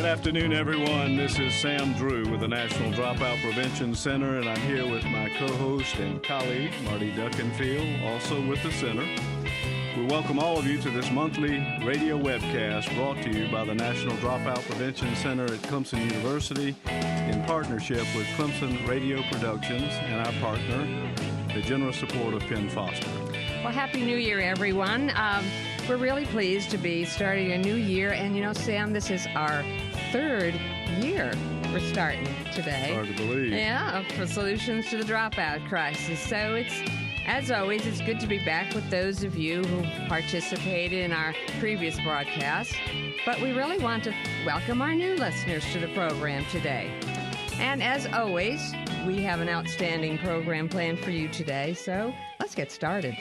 Good afternoon, everyone. This is Sam Drew with the National Dropout Prevention Center, and I'm here with my co-host and colleague, Marty Duckenfield, also with the center. We welcome all of you to this monthly radio webcast brought to you by the National Dropout Prevention Center at Clemson University in partnership with Clemson Radio Productions and our partner, the generous support of Penn Foster. Well, Happy New Year, everyone. We're really pleased to be starting a new year. And, you know, Sam, this is our third year we're starting today. Hard to believe. Yeah, for Solutions to the Dropout Crisis. So it's, as always, it's good to be back with those of you who participated in our previous broadcast. But we really want to welcome our new listeners to the program today. And as always, we have an outstanding program planned for you today. So let's get started.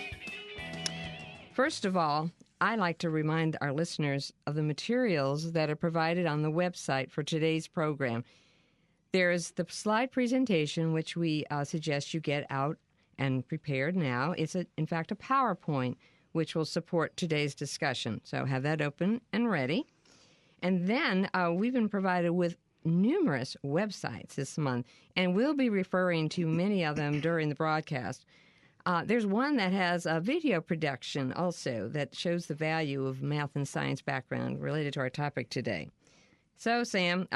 First of all, I like to remind our listeners of the materials that are provided on the website for today's program. There is the slide presentation, which we suggest you get out and prepared now. It's, in fact, a PowerPoint, which will support today's discussion. So have that open and ready. And then we've been provided with numerous websites this month, and we'll be referring to many of them during the broadcast. There's one that has a video production also that shows the value of math and science background related to our topic today. So, Sam,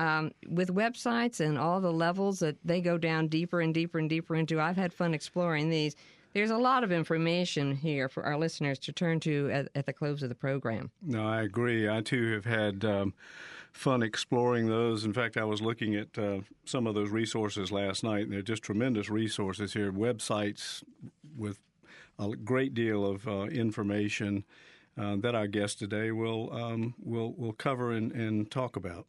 with websites and all the levels that they go down deeper and deeper and deeper into, I've had fun exploring these. There's a lot of information here for our listeners to turn to at the close of the program. No, I agree. I, too, have had fun exploring those. In fact, I was looking at some of those resources last night, and they're just tremendous resources here, websites with a great deal of information that our guest today will cover and talk about.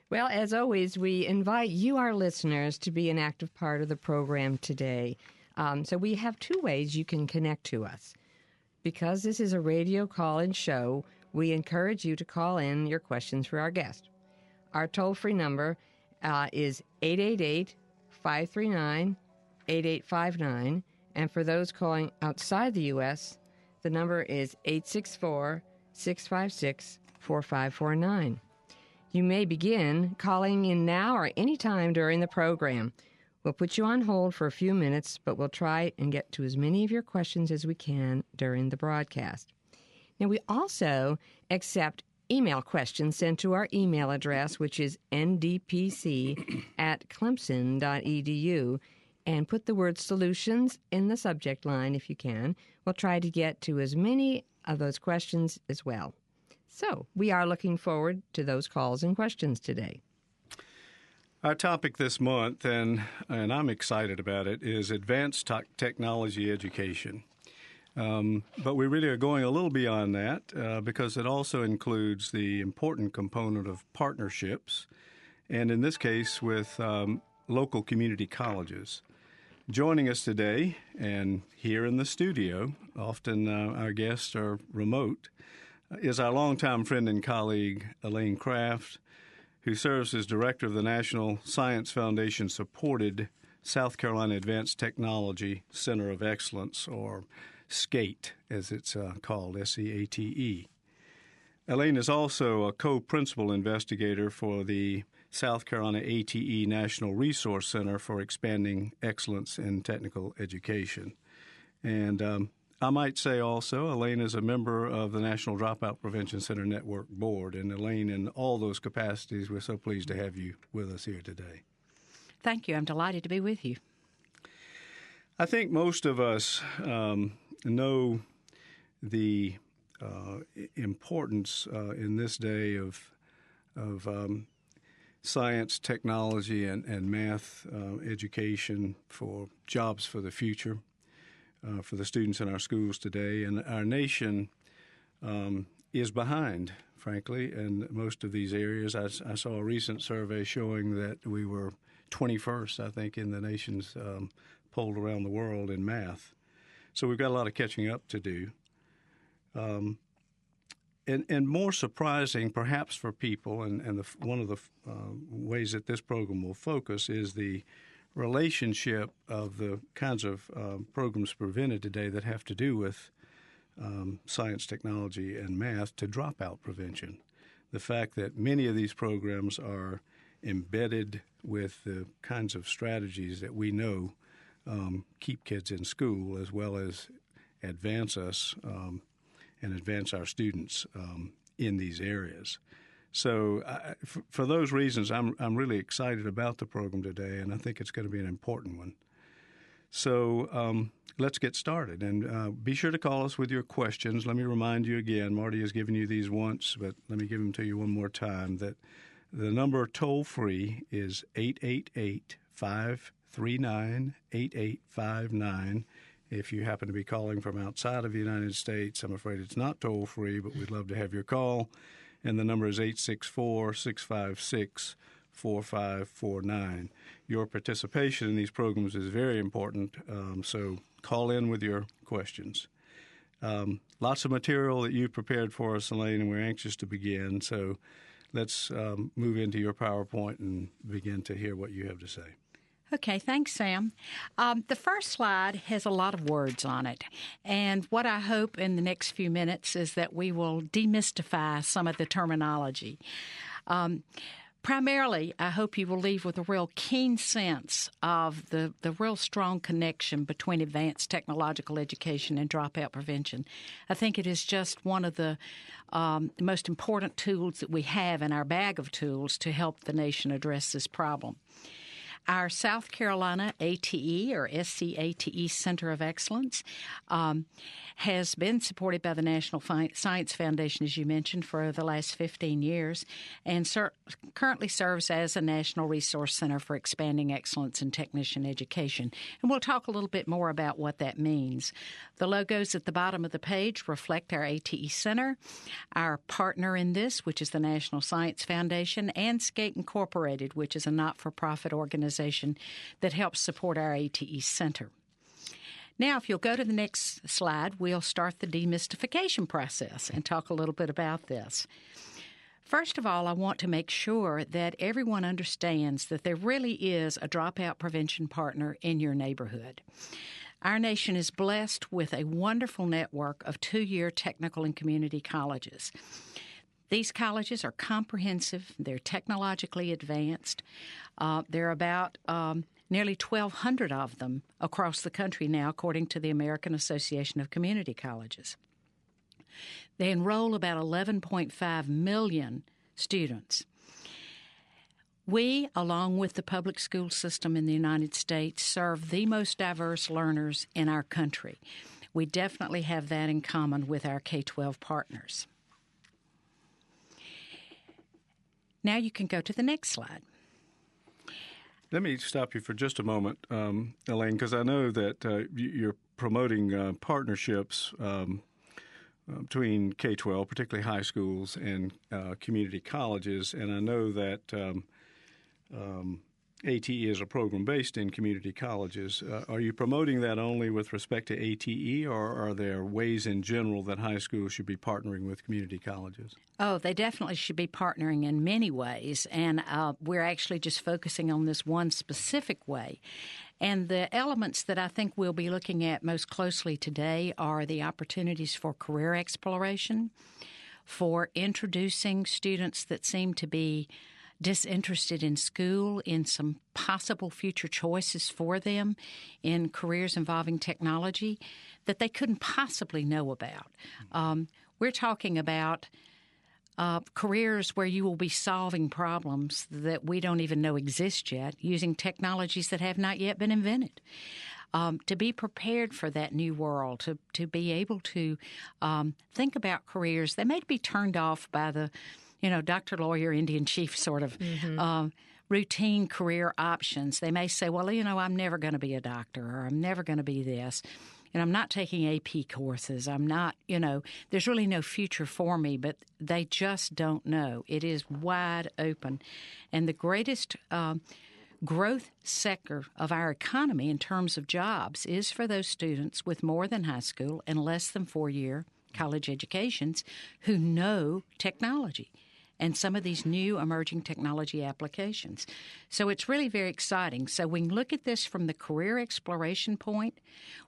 Well, as always, we invite you, our listeners, to be an active part of the program today. So we have two ways you can connect to us. Because this is a radio call-in show, we encourage you to call in your questions for our guest. Our toll-free number is 888-539-8859. And for those calling outside the U.S., the number is 864-656-4549. You may begin calling in now or any time during the program. We'll put you on hold for a few minutes, but we'll try and get to as many of your questions as we can during the broadcast. Now, we also accept email questions sent to our email address, which is ndpc@clemson.edu, and put the word solutions in the subject line if you can. We'll try to get to as many of those questions as well. So we are looking forward to those calls and questions today. Our topic this month, and I'm excited about it, is advanced technology education. But we really are going a little beyond that because it also includes the important component of partnerships, and in this case with local community colleges. Joining us today and here in the studio, often our guests are remote, is our longtime friend and colleague, Elaine Kraft, who serves as director of the National Science Foundation-supported South Carolina Advanced Technology Center of Excellence, or SCATE, as it's called, SCATE. Elaine is also a co-principal investigator for the South Carolina ATE National Resource Center for Expanding Excellence in Technical Education. And I might say also, Elaine is a member of the National Dropout Prevention Center Network Board. And Elaine, in all those capacities, we're so pleased to have you with us here today. Thank you. I'm delighted to be with you. I think most of us know the importance in this day of science, technology, and math education for jobs for the future. For the students in our schools today. And our nation is behind, frankly, in most of these areas. I saw a recent survey showing that we were 21st, I think, in the nation's polled around the world in math. So we've got a lot of catching up to do. And more surprising, perhaps, for people, and one of the ways that this program will focus is the relationship of the kinds of programs presented today that have to do with science, technology, and math to dropout prevention. the fact that many of these programs are embedded with the kinds of strategies that we know keep kids in school, as well as advance us and advance our students in these areas. So for those reasons, I'm really excited about the program today, and I think it's going to be an important one. So let's get started. And be sure to call us with your questions. Let me remind you again, Marty has given you these once, but let me give them to you one more time, that the number toll-free is 888-539-8859. If you happen to be calling from outside of the United States, I'm afraid it's not toll-free, but we'd love to have your call. And the number is 864-656-4549. Your participation in these programs is very important, so call in with your questions. Lots of material that you've prepared for us, Elaine, and we're anxious to begin. So let's move into your PowerPoint and begin to hear what you have to say. Okay, thanks, Sam. The first slide has a lot of words on it, and what I hope in the next few minutes is that we will demystify some of the terminology. Primarily, I hope you will leave with a real keen sense of the real strong connection between advanced technological education and dropout prevention. I think it is just one of the most important tools that we have in our bag of tools to help the nation address this problem. Our South Carolina ATE or SCATE Center of Excellence has been supported by the National Science Foundation, as you mentioned, for the last 15 years and currently serves as a national resource center for expanding excellence in technician education. And we'll talk a little bit more about what that means. The logos at the bottom of the page reflect our ATE Center, our partner in this, which is the National Science Foundation, and SCATE Incorporated, which is a not-for-profit organization that helps support our ATE Center. Now, if you'll go to the next slide, we'll start the demystification process and talk a little bit about this. First of all, I want to make sure that everyone understands that there really is a dropout prevention partner in your neighborhood. Our nation is blessed with a wonderful network of two-year technical and community colleges. These colleges are comprehensive. They're technologically advanced. There are about nearly 1,200 of them across the country now, according to the American Association of Community Colleges. They enroll about 11.5 million students. We, along with the public school system in the United States, serve the most diverse learners in our country. We definitely have that in common with our K-12 partners. Now you can go to the next slide. Let me stop you for just a moment, Elaine, because I know that you're promoting partnerships between K-12, particularly high schools, and community colleges, and I know that ATE is a program based in community colleges. Are you promoting that only with respect to ATE, or are there ways in general that high schools should be partnering with community colleges? Oh, they definitely should be partnering in many ways, and we're actually just focusing on this one specific way. And the elements that I think we'll be looking at most closely today are the opportunities for career exploration, for introducing students that seem to be disinterested in school in some possible future choices for them in careers involving technology that they couldn't possibly know about. We're talking about careers where you will be solving problems that we don't even know exist yet using technologies that have not yet been invented. To be prepared for that new world, to be able to think about careers that may be turned off by the doctor, lawyer, Indian chief sort of routine career options. They may say, well, I'm never going to be a doctor, or I'm never going to be this. And I'm not taking AP courses. I'm not, there's really no future for me, but they just don't know. It is wide open. And the greatest growth sector of our economy in terms of jobs is for those students with more than high school and less than 4-year college educations who know technology and some of these new emerging technology applications. So it's really very exciting. So we can look at this from the career exploration point.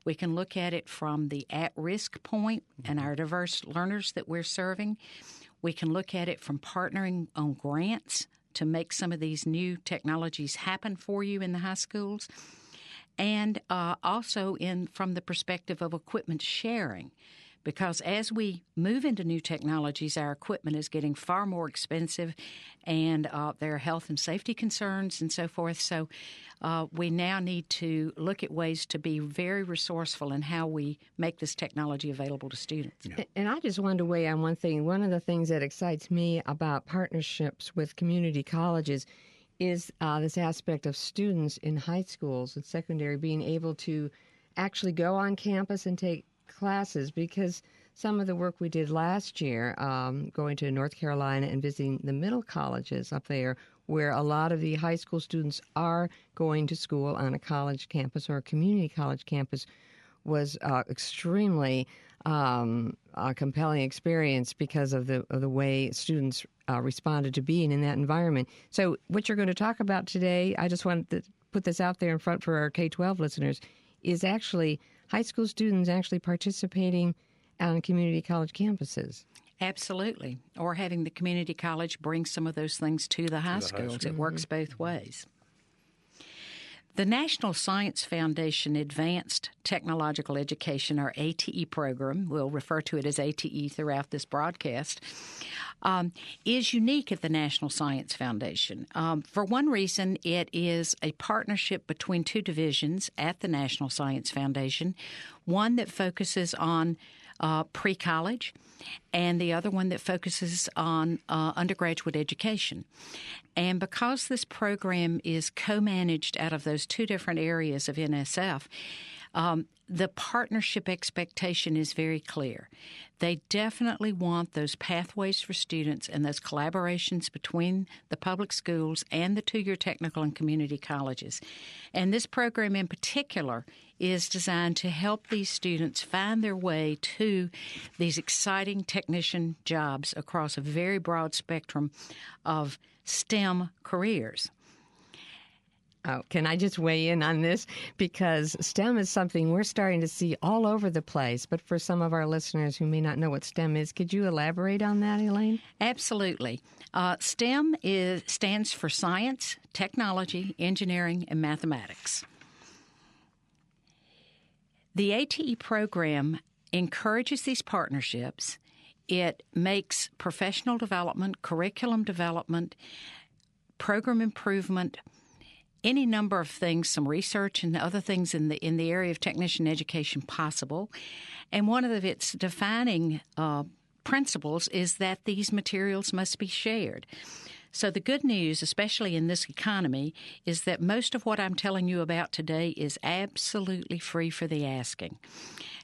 We can look at it from the at-risk point and our diverse learners that we're serving. We can look at it from partnering on grants to make some of these new technologies happen for you in the high schools, and also from the perspective of equipment sharing. Because as we move into new technologies, our equipment is getting far more expensive, and there are health and safety concerns and so forth. So we now need to look at ways to be very resourceful in how we make this technology available to students. Yeah. And I just wanted to weigh on one thing. One of the things that excites me about partnerships with community colleges is this aspect of students in high schools and secondary being able to actually go on campus and take classes, because some of the work we did last year, going to North Carolina and visiting the middle colleges up there, where a lot of the high school students are going to school on a college campus or a community college campus, was extremely a compelling experience because of the way students responded to being in that environment. So what you're going to talk about today, I just wanted to put this out there in front for our K-12 listeners, is actually high school students actually participating on community college campuses. Absolutely. Or having the community college bring some of those things to the high schools. It works both ways. The National Science Foundation Advanced Technological Education, or ATE program, we'll refer to it as ATE throughout this broadcast, is unique at the National Science Foundation. For one reason, it is a partnership between two divisions at the National Science Foundation, one that focuses on pre-college, and the other one that focuses on undergraduate education. And because this program is co-managed out of those two different areas of NSF, the partnership expectation is very clear. They definitely want those pathways for students and those collaborations between the public schools and the two-year technical and community colleges. And this program in particular is designed to help these students find their way to these exciting technician jobs across a very broad spectrum of STEM careers. Oh, can I just weigh in on this? Because STEM is something we're starting to see all over the place. But for some of our listeners who may not know what STEM is, could you elaborate on that, Elaine? Absolutely. STEM stands for science, technology, engineering, and mathematics. The ATE program encourages these partnerships. It makes professional development, curriculum development, program improvement, any number of things, some research and other things in the area of technician education possible. And one of its defining principles is that these materials must be shared. So the good news, especially in this economy, is that most of what I'm telling you about today is absolutely free for the asking.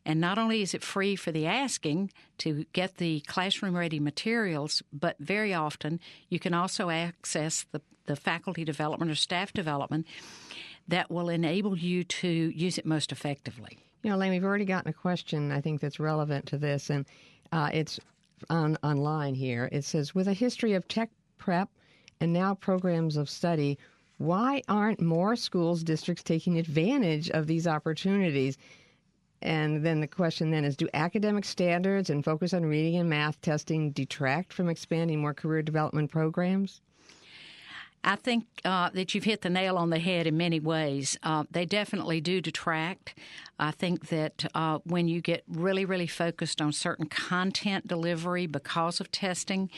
And not only is it free for the asking to get the classroom-ready materials, but very often you can also access the faculty development or staff development that will enable you to use it most effectively. You know, Elaine, we've already gotten a question, I think, that's relevant to this, and it's online here. It says, with a history of tech prep and now programs of study, why aren't more schools, districts taking advantage of these opportunities? And then the question then is, do academic standards and focus on reading and math testing detract from expanding more career development programs? I think that you've hit the nail on the head in many ways. They definitely do detract. I think that when you get really, really focused on certain content delivery because of testing,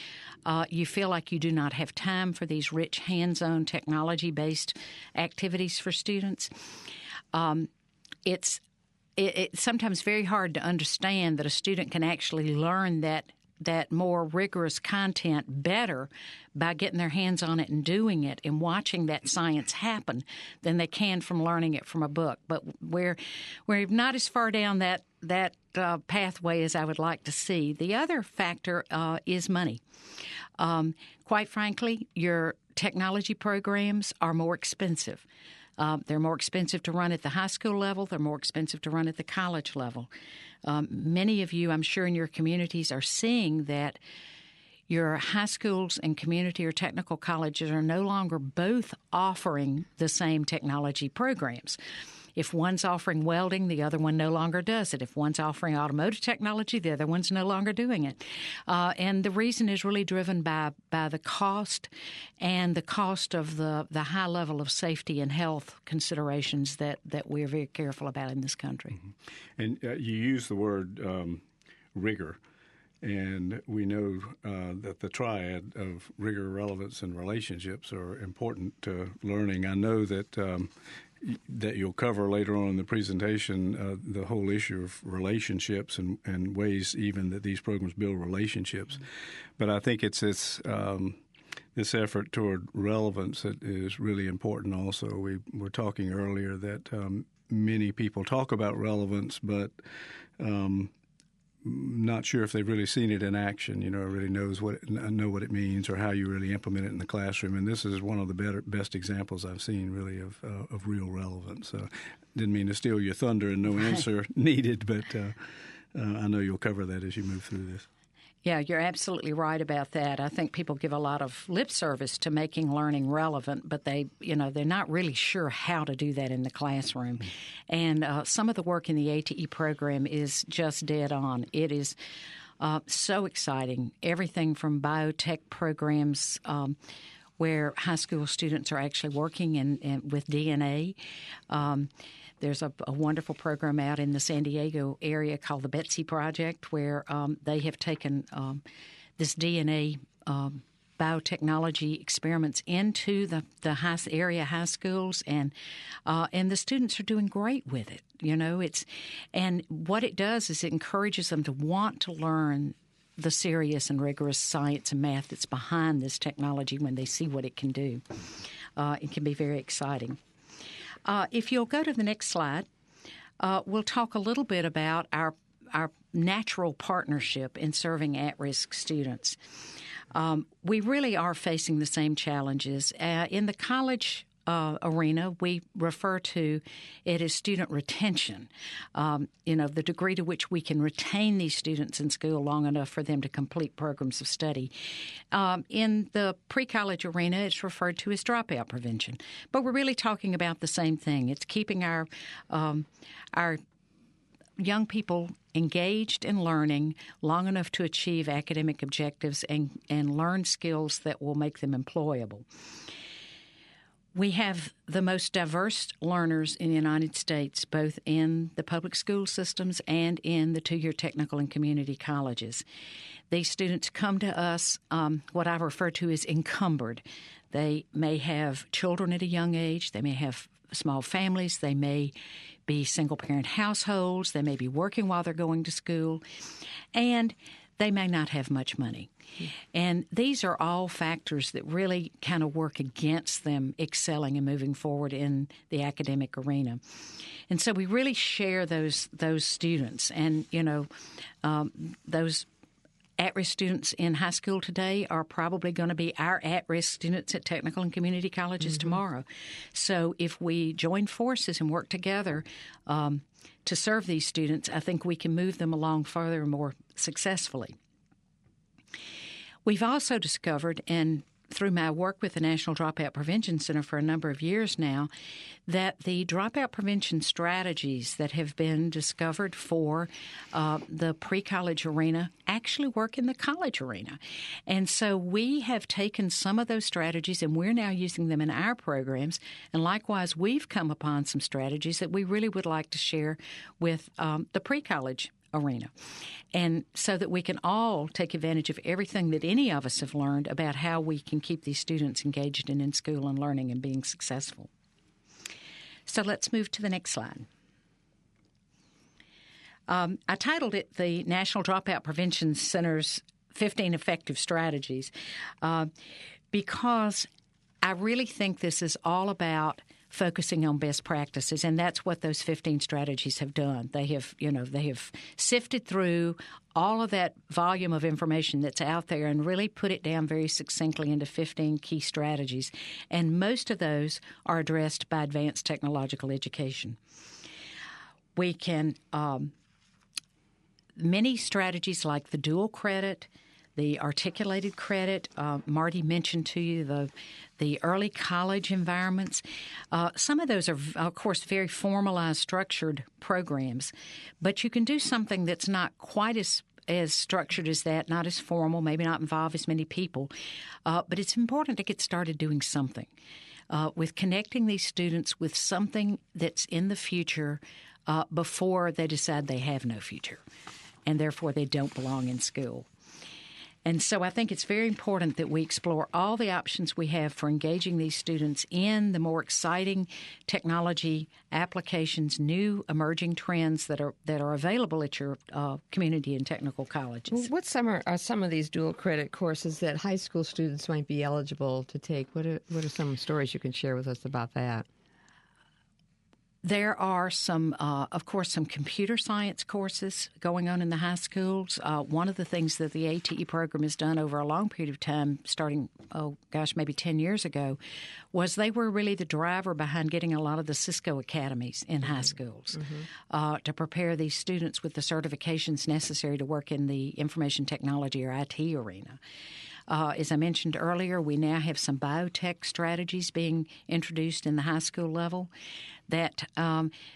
you feel like you do not have time for these rich hands-on technology-based activities for students. It's sometimes very hard to understand that a student can actually learn that more rigorous content better by getting their hands on it and doing it and watching that science happen than they can from learning it from a book. But we're not as far down that pathway as I would like to see. The other factor is money. Quite frankly, your technology programs are more expensive. They're more expensive to run at the high school level. They're more expensive to run at the college level. Many of you, I'm sure, in your communities are seeing that your high schools and community or technical colleges are no longer both offering the same technology programs. If one's offering welding, the other one no longer does it. If one's offering automotive technology, the other one's no longer doing it. And the reason is really driven by the cost and the cost of the high level of safety and health considerations that we're very careful about in this country. And you use the word rigor. And we know that the triad of rigor, relevance, and relationships are important to learning. I know that that you'll cover later on in the presentation the whole issue of relationships and ways even that these programs build relationships. But I think it's this effort toward relevance that is really important also. We were talking earlier that many people talk about relevance, but not sure if they've really seen it in action, really know what it means or how you really implement it in the classroom. And this is one of the best examples I've seen, really, of real relevance. Didn't mean to steal your thunder and no answer needed, but I know you'll cover that as you move through this. Yeah, you're absolutely right about that. I think people give a lot of lip service to making learning relevant, but they're not really sure how to do that in the classroom. And some of the work in the ATE program is just dead on. It is so exciting. Everything from biotech programs where high school students are actually working with DNA. There's a wonderful program out in the San Diego area called the Betsy Project, where they have taken this DNA biotechnology experiments into the area high schools, and the students are doing great with it. And what it does is it encourages them to want to learn the serious and rigorous science and math that's behind this technology when they see what it can do. It can be very exciting. If you'll go to the next slide, we'll talk a little bit about our natural partnership in serving at-risk students. We really are facing the same challenges. In the college arena, we refer to it as student retention, the degree to which we can retain these students in school long enough for them to complete programs of study. In the pre-college arena, it's referred to as dropout prevention. But we're really talking about the same thing. It's keeping our young people engaged in learning long enough to achieve academic objectives and learn skills that will make them employable. We have the most diverse learners in the United States, both in the public school systems and in the two-year technical and community colleges. These students come to us, what I refer to as encumbered. They may have children at a young age. They may have small families. They may be single-parent households. They may be working while they're going to school. And they may not have much money. And these are all factors that really kind of work against them excelling and moving forward in the academic arena. And so we really share those students. And, those at-risk students in high school today are probably going to be our at-risk students at technical and community colleges tomorrow. So if we join forces and work together to serve these students, I think we can move them along further and more successfully. We've also discovered, and through my work with the National Dropout Prevention Center for a number of years now, that the dropout prevention strategies that have been discovered for the pre-college arena actually work in the college arena. And so we have taken some of those strategies and we're now using them in our programs. And likewise, we've come upon some strategies that we really would like to share with the pre-college arena, and so that we can all take advantage of everything that any of us have learned about how we can keep these students engaged and in school and learning and being successful. So let's move to the next slide. I titled it the National Dropout Prevention Center's 15 Effective Strategies because I really think this is all about focusing on best practices, and that's what those 15 strategies have done. They have sifted through all of that volume of information that's out there and really put it down very succinctly into 15 key strategies, and most of those are addressed by advanced technological education. We can many strategies like the dual credit, the articulated credit. Marty mentioned to you the early college environments. Some of those are, of course, very formalized, structured programs, but you can do something that's not quite as structured as that, not as formal, maybe not involve as many people, but it's important to get started doing something with connecting these students with something that's in the future before they decide they have no future, and therefore they don't belong in school. And so I think it's very important that we explore all the options we have for engaging these students in the more exciting technology applications, new emerging trends that are available at your community and technical colleges. What are some of these dual credit courses that high school students might be eligible to take? What are some stories you can share with us about that? There are some, of course, some computer science courses going on in the high schools. One of the things that the ATE program has done over a long period of time, starting, maybe 10 years ago, was they were really the driver behind getting a lot of the Cisco academies in high schools to prepare these students with the certifications necessary to work in the information technology or IT arena. As I mentioned earlier, we now have some biotech strategies being introduced in the high school level that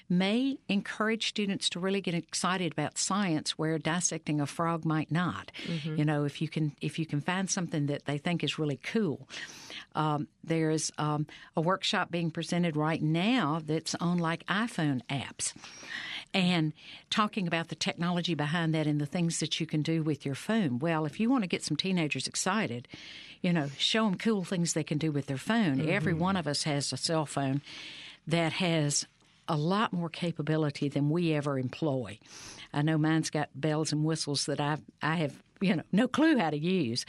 may encourage students to really get excited about science where dissecting a frog might not. You know, if you can find something that they think is really cool. There's a workshop being presented right now that's on like iPhone apps and talking about the technology behind that and the things that you can do with your phone. Well, if you want to get some teenagers excited, you know, show them cool things they can do with their phone. Every one of us has a cell phone that has a lot more capability than we ever employ. I know mine's got bells and whistles that I have, no clue how to use.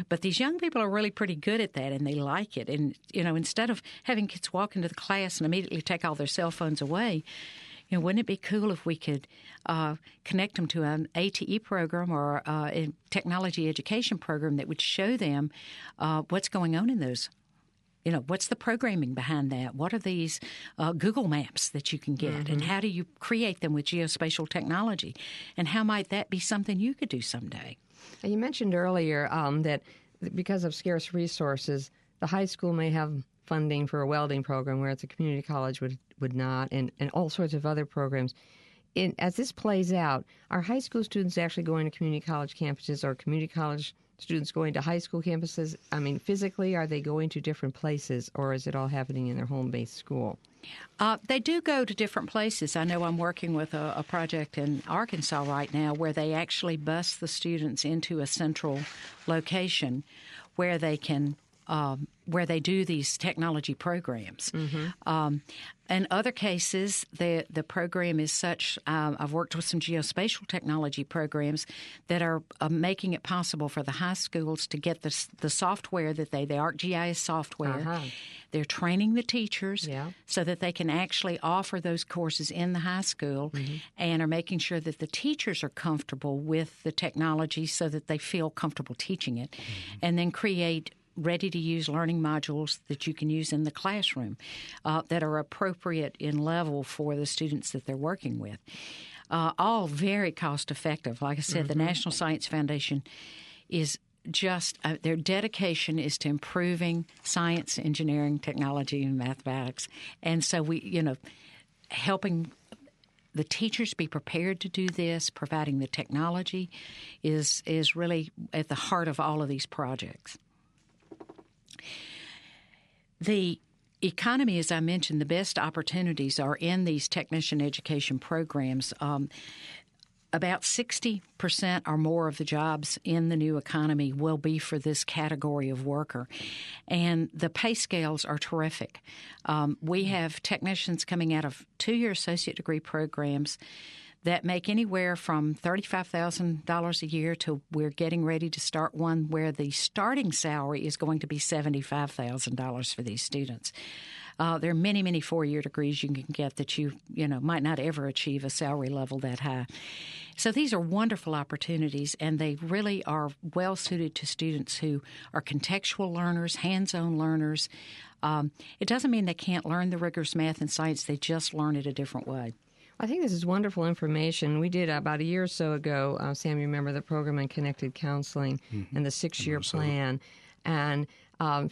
But these young people are really pretty good at that, and they like it. And, instead of having kids walk into the class and immediately take all their cell phones away, wouldn't it be cool if we could connect them to an ATE program or a technology education program that would show them what's going on in those? What's the programming behind that? What are these Google Maps that you can get? And how do you create them with geospatial technology? And how might that be something you could do someday? You mentioned earlier that because of scarce resources, the high school may have funding for a welding program, whereas the community college would not, and all sorts of other programs. As this plays out, are high school students actually going to community college campuses, or community college students going to high school campuses? I mean, physically, are they going to different places, or is it all happening in their home-based school? They do go to different places. I know I'm working with a project in Arkansas right now where they actually bus the students into a central location where they can where they do these technology programs. In other cases, the program is such, I've worked with some geospatial technology programs that are making it possible for the high schools to get the software that the ArcGIS software. They're training the teachers so that they can actually offer those courses in the high school and are making sure that the teachers are comfortable with the technology so that they feel comfortable teaching it, and then create ready-to-use learning modules that you can use in the classroom that are appropriate in level for the students that they're working with. All very cost-effective. Like I said, the National Science Foundation is just their dedication is to improving science, engineering, technology, and mathematics. And so we, helping the teachers be prepared to do this, providing the technology is really at the heart of all of these projects. The economy, as I mentioned, the best opportunities are in these technician education programs. About 60% or more of the jobs in the new economy will be for this category of worker. And the pay scales are terrific. We have technicians coming out of 2-year associate degree programs that make anywhere from $35,000 a year to we're getting ready to start one where the starting salary is going to be $75,000 for these students. There are many, many 4-year degrees you can get that you might not ever achieve a salary level that high. So these are wonderful opportunities, and they really are well suited to students who are contextual learners, hands-on learners. It doesn't mean they can't learn the rigorous math and science. They just learn it a different way. I think this is wonderful information. We did about a year or so ago, Sam, you remember the program on connected counseling and the 6-year plan. And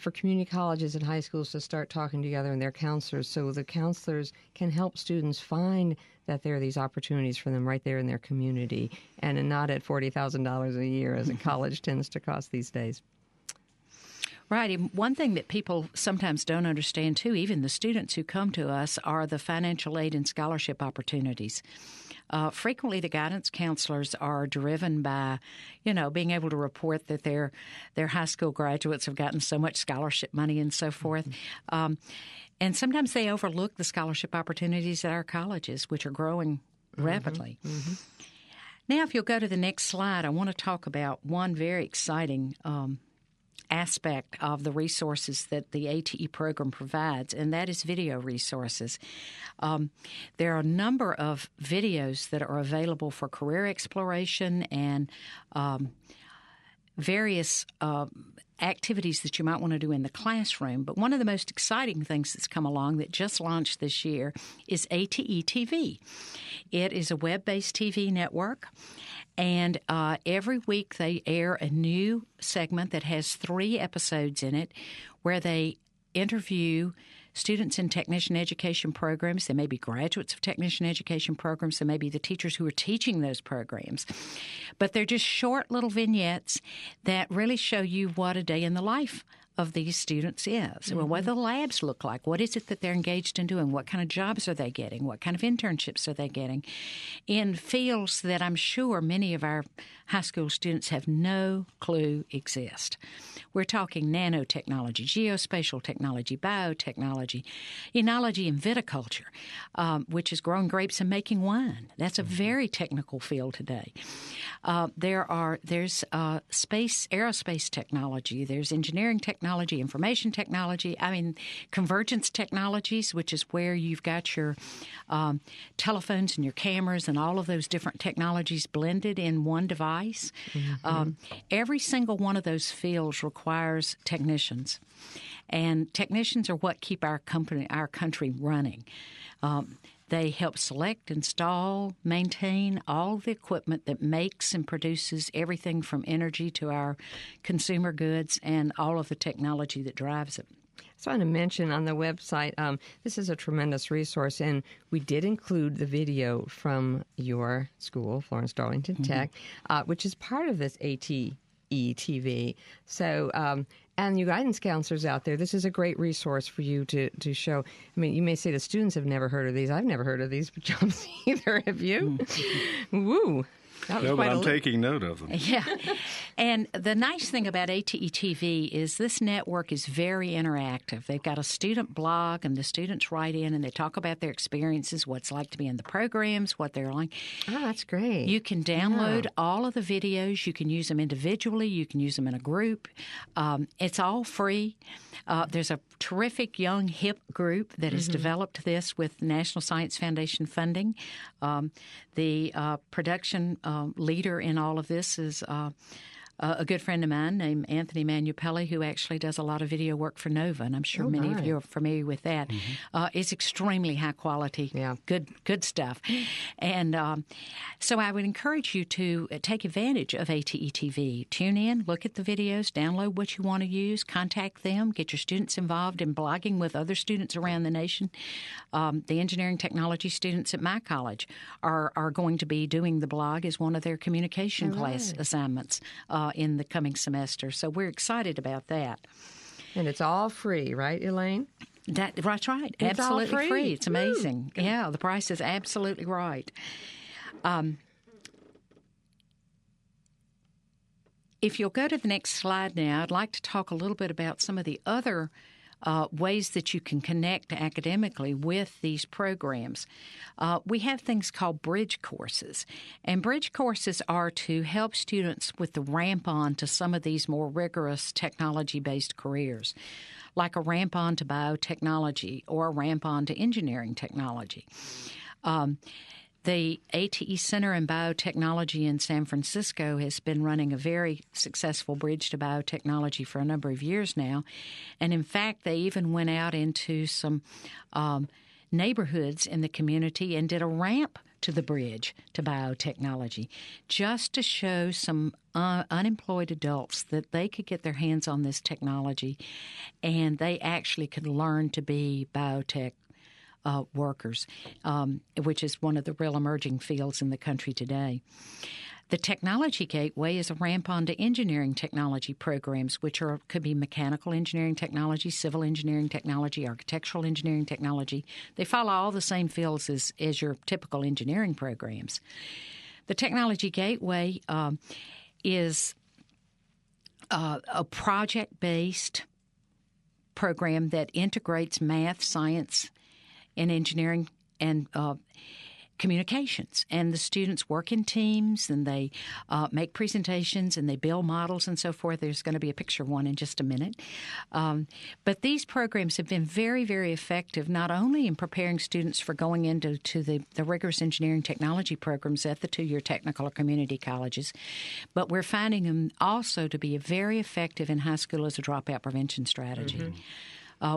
for community colleges and high schools to start talking together and their counselors, so the counselors can help students find that there are these opportunities for them right there in their community, and not at $40,000 a year as a college tends to cost these days. Right. And one thing that people sometimes don't understand, too, even the students who come to us, are the financial aid and scholarship opportunities. Frequently, the guidance counselors are driven by, being able to report that their high school graduates have gotten so much scholarship money and so forth. And sometimes they overlook the scholarship opportunities at our colleges, which are growing rapidly. Now, if you'll go to the next slide, I want to talk about one very exciting aspect of the resources that the ATE program provides, and that is video resources. There are a number of videos that are available for career exploration and various activities that you might want to do in the classroom. But one of the most exciting things that's come along that just launched this year is ATE TV. It is a web-based TV network, and every week they air a new segment that has 3 episodes in it where they interview students in technician education programs. They may be graduates of technician education programs. They may be the teachers who are teaching those programs. But they're just short little vignettes that really show you what a day in the life of these students is. Well, what do the labs look like? What is it that they're engaged in doing? What kind of jobs are they getting? What kind of internships are they getting? In fields that I'm sure many of our high school students have no clue exist. We're talking nanotechnology, geospatial technology, biotechnology, enology and viticulture, which is growing grapes and making wine. That's a very technical field today. There's space, aerospace technology. There's engineering technology, information technology. Convergence technologies, which is where you've got your telephones and your cameras and all of those different technologies blended in one device. Every single one of those fields requires technicians, and technicians are what keep our country running. They help select, install, maintain all the equipment that makes and produces everything from energy to our consumer goods and all of the technology that drives it. I just want to mention on the website, this is a tremendous resource, and we did include the video from your school, Florence Darlington Tech, which is part of this ATE TV. So, and you guidance counselors out there, this is a great resource for you to show. You may say the students have never heard of these. I've never heard of these jobs either. Have you? Woo! No, but I'm taking note of them. Yeah. And the nice thing about ATE TV is this network is very interactive. They've got a student blog, and the students write in and they talk about their experiences, what it's like to be in the programs, what they're like. Oh, that's great. You can download all of the videos. You can use them individually. You can use them in a group. It's all free. There's a terrific young, hip group that has developed this with National Science Foundation funding. The production leader in all of this is a good friend of mine named Anthony Manupelli, who actually does a lot of video work for Nova, and I'm sure many of you are familiar with that. It's extremely high quality, good stuff. And so I would encourage you to take advantage of ATE TV. Tune in, look at the videos, download what you want to use, contact them, get your students involved in blogging with other students around the nation. The engineering technology students at my college are going to be doing the blog as one of their communication class assignments in the coming semester. So we're excited about that. And it's all free, right, Elaine? That's right. It's absolutely all free. It's amazing. Woo. Yeah, the price is absolutely right. If you'll go to the next slide now, I'd like to talk a little bit about some of the other ways that you can connect academically with these programs. We have things called bridge courses, and bridge courses are to help students with the ramp on to some of these more rigorous technology-based careers, like a ramp on to biotechnology or a ramp on to engineering technology. The ATE Center in Biotechnology in San Francisco has been running a very successful bridge to biotechnology for a number of years now. And in fact, they even went out into some neighborhoods in the community and did a ramp to the bridge to biotechnology, just to show some unemployed adults that they could get their hands on this technology and they actually could learn to be biotech workers, which is one of the real emerging fields in the country today. The Technology Gateway is a ramp onto engineering technology programs, which could be mechanical engineering technology, civil engineering technology, architectural engineering technology. They follow all the same fields as your typical engineering programs. The Technology Gateway is a project-based program that integrates math, science, and engineering and communications. And the students work in teams, and they make presentations, and they build models and so forth. There's going to be a picture of one in just a minute. But these programs have been very, very effective, not only in preparing students for going into the rigorous engineering technology programs at the two-year technical or community colleges, but we're finding them also to be very effective in high school as a dropout prevention strategy. Mm-hmm.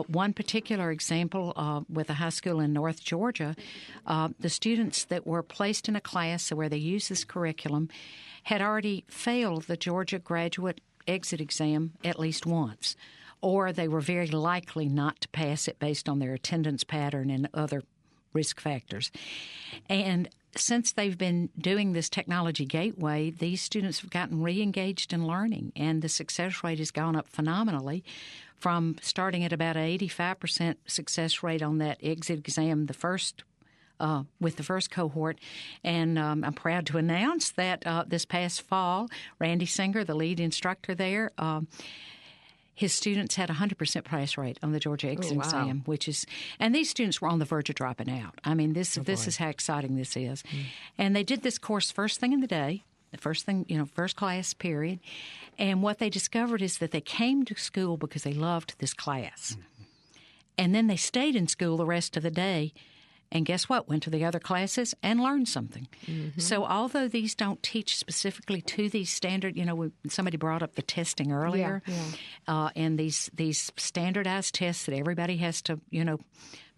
One particular example with a high school in North Georgia, the students that were placed in a class where they used this curriculum had already failed the Georgia graduate exit exam at least once, or they were very likely not to pass it based on their attendance pattern and other risk factors. And since they've been doing this Technology Gateway, these students have gotten re-engaged in learning, and the success rate has gone up phenomenally from starting at about an 85% success rate on that exit exam with the first cohort. And I'm proud to announce that this past fall, Randy Singer, the lead instructor there, his students had a 100% pass rate on the Georgia exit exam, and these students were on the verge of dropping out. I mean, this is how exciting this is. And they did this course first thing in the day, the first thing, first class period. And what they discovered is that they came to school because they loved this class. And then they stayed in school the rest of the day. And guess what? Went to the other classes and learned something. Mm-hmm. So although these don't teach specifically to these standard, somebody brought up the testing earlier, and these standardized tests that everybody has to,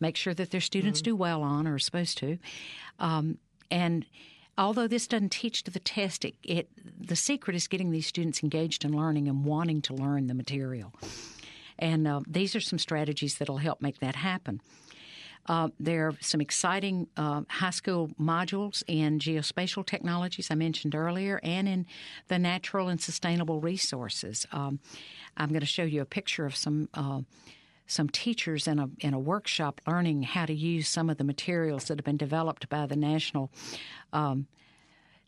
make sure that their students do well on or are supposed to. And although this doesn't teach to the test, the secret is getting these students engaged in learning and wanting to learn the material. And these are some strategies that will help make that happen. There are some exciting high school modules in geospatial technologies I mentioned earlier, and in the natural and sustainable resources. I'm going to show you a picture of some teachers in a workshop learning how to use some of the materials that have been developed by the National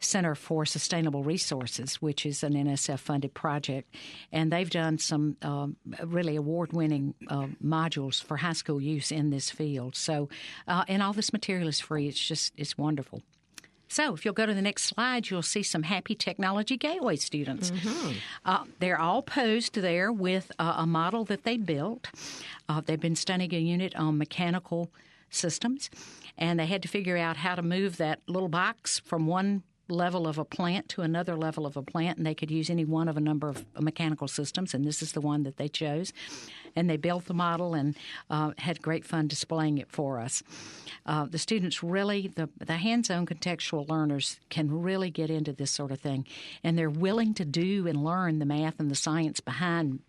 Center for Sustainable Resources, which is an NSF-funded project. And they've done some really award-winning modules for high school use in this field. So, and all this material is free. It's wonderful. So if you'll go to the next slide, you'll see some happy Technology Gateway students. Mm-hmm. They're all posed there with a model that they built. They've been studying a unit on mechanical systems, and they had to figure out how to move that little box from one level of a plant to another level of a plant, and they could use any one of a number of mechanical systems, and this is the one that they chose. And they built the model and had great fun displaying it for us. The students really, the hands-on contextual learners can really get into this sort of thing, and they're willing to do and learn the math and the science behind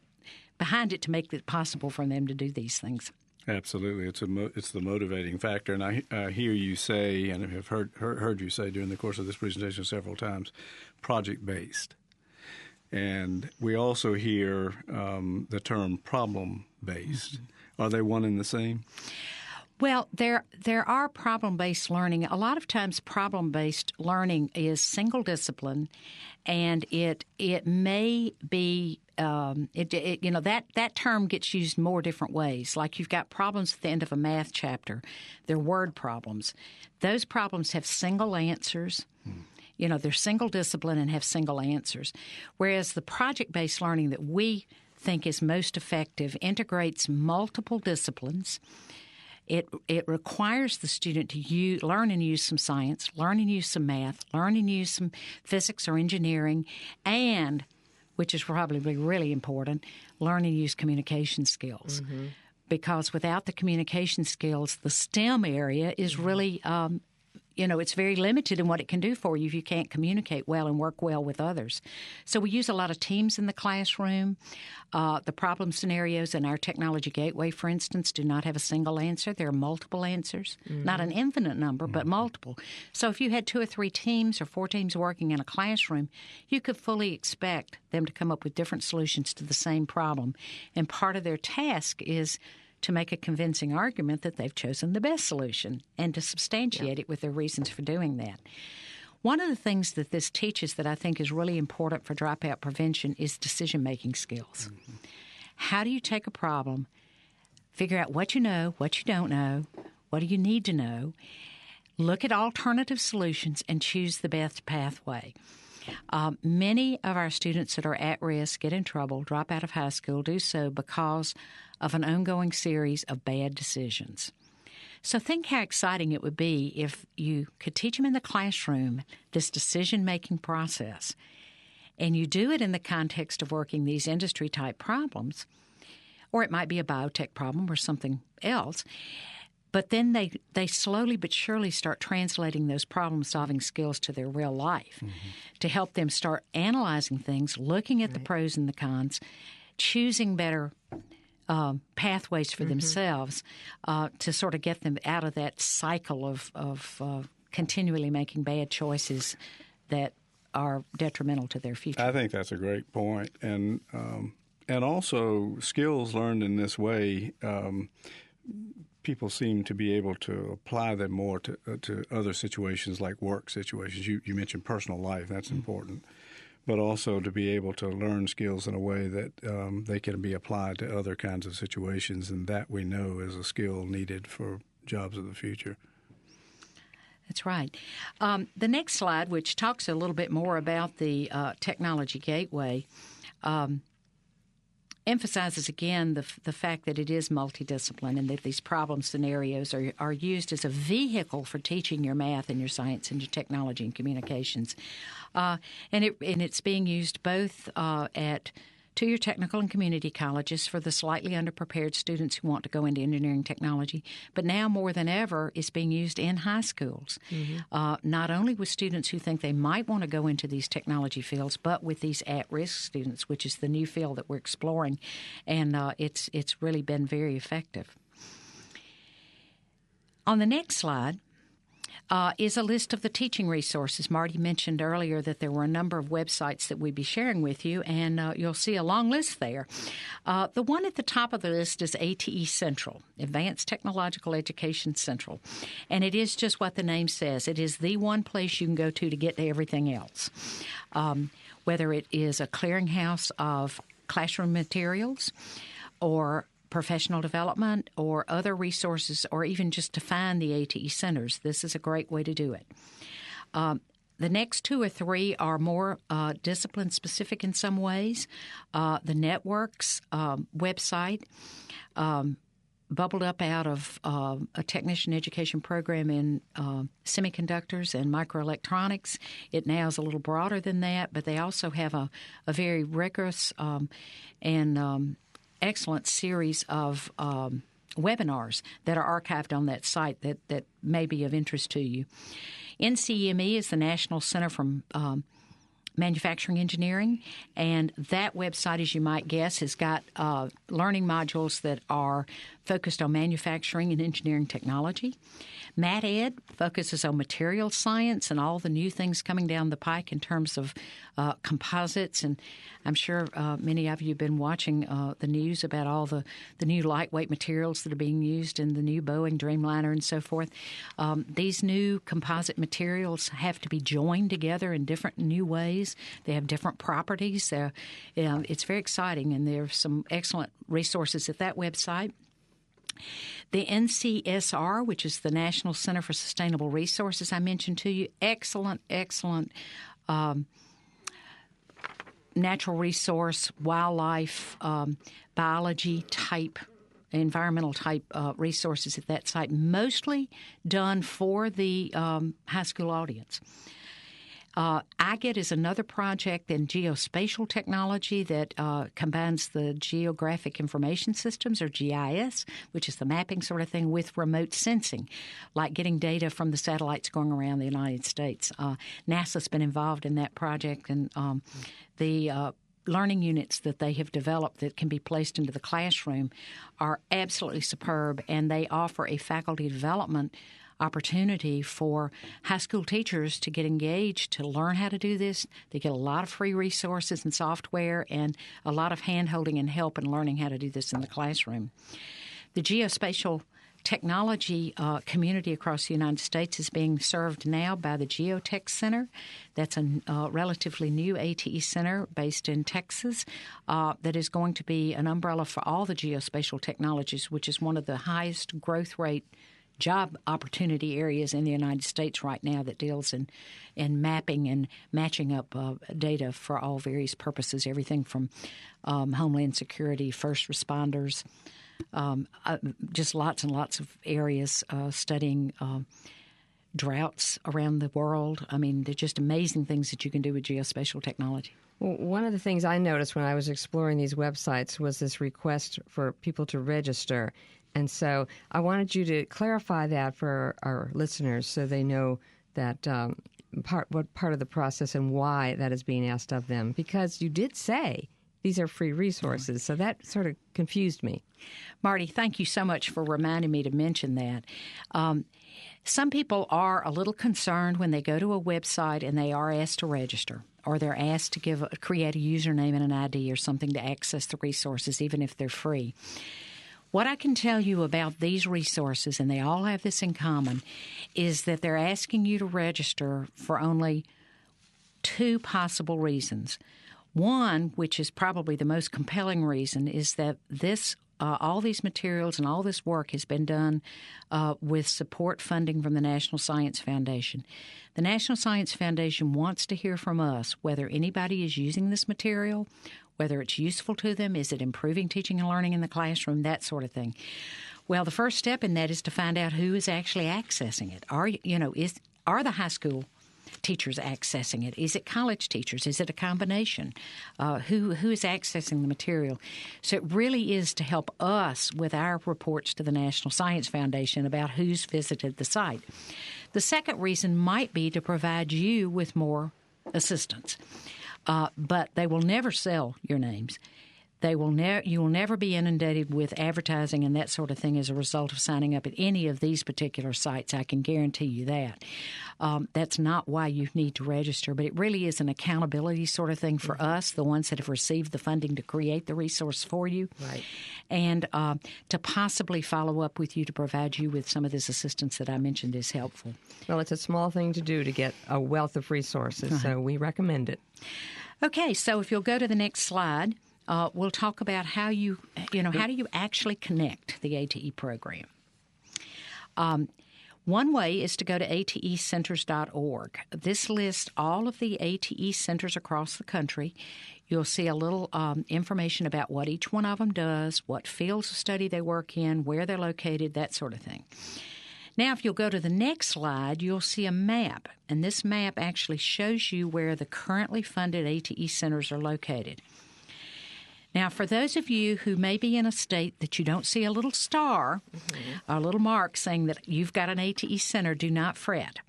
it to make it possible for them to do these things. Absolutely, it's the motivating factor, and I hear you say, and have heard you say during the course of this presentation several times, project-based, and we also hear the term problem-based. Mm-hmm. Are they one and the same? Well, there are problem-based learning. A lot of times, problem-based learning is single discipline, and it may be that term gets used more different ways. Like you've got problems at the end of a math chapter. They're word problems. Those problems have single answers. They're single discipline and have single answers. Whereas the project-based learning that we think is most effective integrates multiple disciplines. It requires the student to learn and use some science, learn and use some math, learn and use some physics or engineering, and, which is probably really important, learn and use communication skills. Mm-hmm. because without the communication skills, the STEM area is really it's very limited in what it can do for you if you can't communicate well and work well with others. So we use a lot of teams in the classroom. The problem scenarios in our technology gateway, for instance, do not have a single answer. There are multiple answers, not an infinite number, but multiple. So if you had 2 or 3 teams or 4 teams working in a classroom, you could fully expect them to come up with different solutions to the same problem. And part of their task is to make a convincing argument that they've chosen the best solution and to substantiate it with their reasons for doing that. One of the things that this teaches that I think is really important for dropout prevention is decision-making skills. Mm-hmm. How do you take a problem, figure out what you know, what you don't know, what do you need to know, look at alternative solutions, and choose the best pathway? Many of our students that are at risk, get in trouble, drop out of high school, do so because of an ongoing series of bad decisions. So think how exciting it would be if you could teach them in the classroom this decision-making process, and you do it in the context of working these industry-type problems, or it might be a biotech problem or something else, but then they slowly but surely start translating those problem-solving skills to their real life to help them start analyzing things, looking at the pros and the cons, choosing better pathways for themselves to sort of get them out of that cycle of continually making bad choices that are detrimental to their future. I think that's a great point. And also skills learned in this way, people seem to be able to apply them more to other situations like work situations. You mentioned personal life. That's important. But also to be able to learn skills in a way that they can be applied to other kinds of situations, and that we know is a skill needed for jobs of the future. That's right. The next slide, which talks a little bit more about the technology gateway, emphasizes again the fact that it is multidiscipline and that these problem scenarios are used as a vehicle for teaching your math and your science and your technology and communications. And it's being used both at 2-year technical and community colleges for the slightly underprepared students who want to go into engineering technology, but now more than ever it's being used in high schools, not only with students who think they might want to go into these technology fields, but with these at-risk students, which is the new field that we're exploring, and it's really been very effective. On the next slide is a list of the teaching resources. Marty mentioned earlier that there were a number of websites that we'd be sharing with you, and you'll see a long list there. The one at the top of the list is ATE Central, Advanced Technological Education Central, and it is just what the name says. It is the one place you can go to get to everything else, whether it is a clearinghouse of classroom materials or professional development or other resources, or even just to find the ATE centers. This is a great way to do it. The next 2 or 3 are more discipline-specific in some ways. The Networks website bubbled up out of a technician education program in semiconductors and microelectronics. It now is a little broader than that, but they also have a very rigorous and excellent series of webinars that are archived on that site that may be of interest to you. NCME is the National Center for Manufacturing Engineering, and that website, as you might guess, has got learning modules that are focused on manufacturing and engineering technology. MatEd focuses on material science and all the new things coming down the pike in terms of composites, and I'm sure many of you have been watching the news about all the new lightweight materials that are being used in the new Boeing Dreamliner and so forth. These new composite materials have to be joined together in different new ways. They have different properties. It's very exciting, and there are some excellent resources at that website. The NCSR, which is the National Center for Sustainable Resources I mentioned to you, excellent natural resource, wildlife, biology-type, environmental-type resources at that site, mostly done for the high school audience. IGET is another project in geospatial technology that combines the Geographic Information Systems, or GIS, which is the mapping sort of thing, with remote sensing, like getting data from the satellites going around the United States. NASA's been involved in that project, and the learning units that they have developed that can be placed into the classroom are absolutely superb, and they offer a faculty development opportunity for high school teachers to get engaged, to learn how to do this. They get a lot of free resources and software and a lot of hand-holding and help in learning how to do this in the classroom. The geospatial technology community across the United States is being served now by the Geotech Center. That's a relatively new ATE center based in Texas that is going to be an umbrella for all the geospatial technologies, which is one of the highest growth rate job opportunity areas in the United States right now that deals in mapping and matching up data for all various purposes, everything from homeland security, first responders, just lots and lots of areas studying droughts around the world. I mean, they're just amazing things that you can do with geospatial technology. Well, one of the things I noticed when I was exploring these websites was this request for people to register. And so I wanted you to clarify that for our listeners so they know that what part of the process and why that is being asked of them. Because you did say these are free resources, so that sort of confused me. Marty, thank you so much for reminding me to mention that. Some people are a little concerned when they go to a website and they are asked to register, or they're asked to create a username and an ID or something to access the resources, even if they're free. What I can tell you about these resources, and they all have this in common, is that they're asking you to register for only two possible reasons. One, which is probably the most compelling reason, is that all these materials and all this work has been done with support funding from the National Science Foundation. The National Science Foundation wants to hear from us whether anybody is using this material, whether it's useful to them, is it improving teaching and learning in the classroom, that sort of thing. Well, the first step in that is to find out who is actually accessing it. Are the high school teachers accessing it? Is it college teachers? Is it a combination? Who is accessing the material? So it really is to help us with our reports to the National Science Foundation about who's visited the site. The second reason might be to provide you with more assistance. But they will never sell your names. You will never be inundated with advertising and that sort of thing as a result of signing up at any of these particular sites. I can guarantee you that. That's not why you need to register, but it really is an accountability sort of thing for us, the ones that have received the funding to create the resource for you, right, and to possibly follow up with you to provide you with some of this assistance that I mentioned is helpful. Well, it's a small thing to do to get a wealth of resources, so we recommend it. Okay, so if you'll go to the next slide, we'll talk about how do you actually connect the ATE program. One way is to go to atecenters.org. This lists all of the ATE centers across the country. You'll see a little information about what each one of them does, what fields of study they work in, where they're located, that sort of thing. Now, if you'll go to the next slide, you'll see a map, and this map actually shows you where the currently funded ATE centers are located. Now, for those of you who may be in a state that you don't see a little star, a little mark saying that you've got an ATE center, do not fret.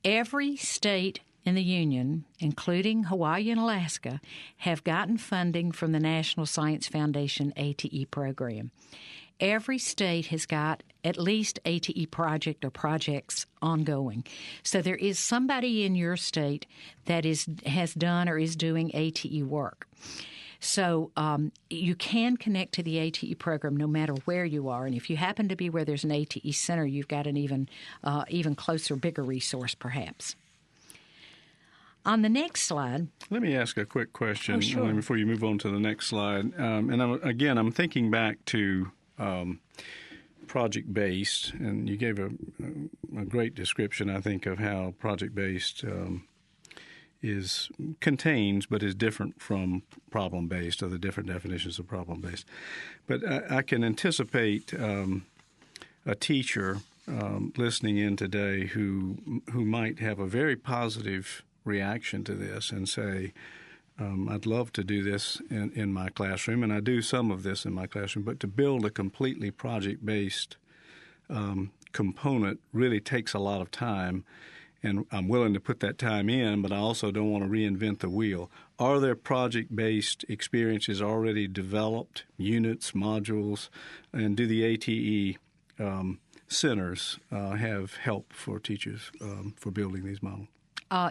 Every state in the Union, including Hawaii and Alaska, have gotten funding from the National Science Foundation ATE program. Every state has got at least ATE project or projects ongoing. So there is somebody in your state that has done or is doing ATE work. So you can connect to the ATE program no matter where you are. And if you happen to be where there's an ATE center, you've got an even closer, bigger resource perhaps. On the next slide. Let me ask a quick question sure. Before you move on to the next slide. And I'm thinking back to project-based, and you gave a great description, I think, of how project-based contains but is different from problem-based, or the different definitions of problem-based. But I can anticipate a teacher listening in today who might have a very positive reaction to this and say, I'd love to do this in my classroom, and I do some of this in my classroom, but to build a completely project-based component really takes a lot of time, and I'm willing to put that time in, but I also don't want to reinvent the wheel. Are there project-based experiences already developed, units, modules, and do the ATE centers have help for teachers for building these models?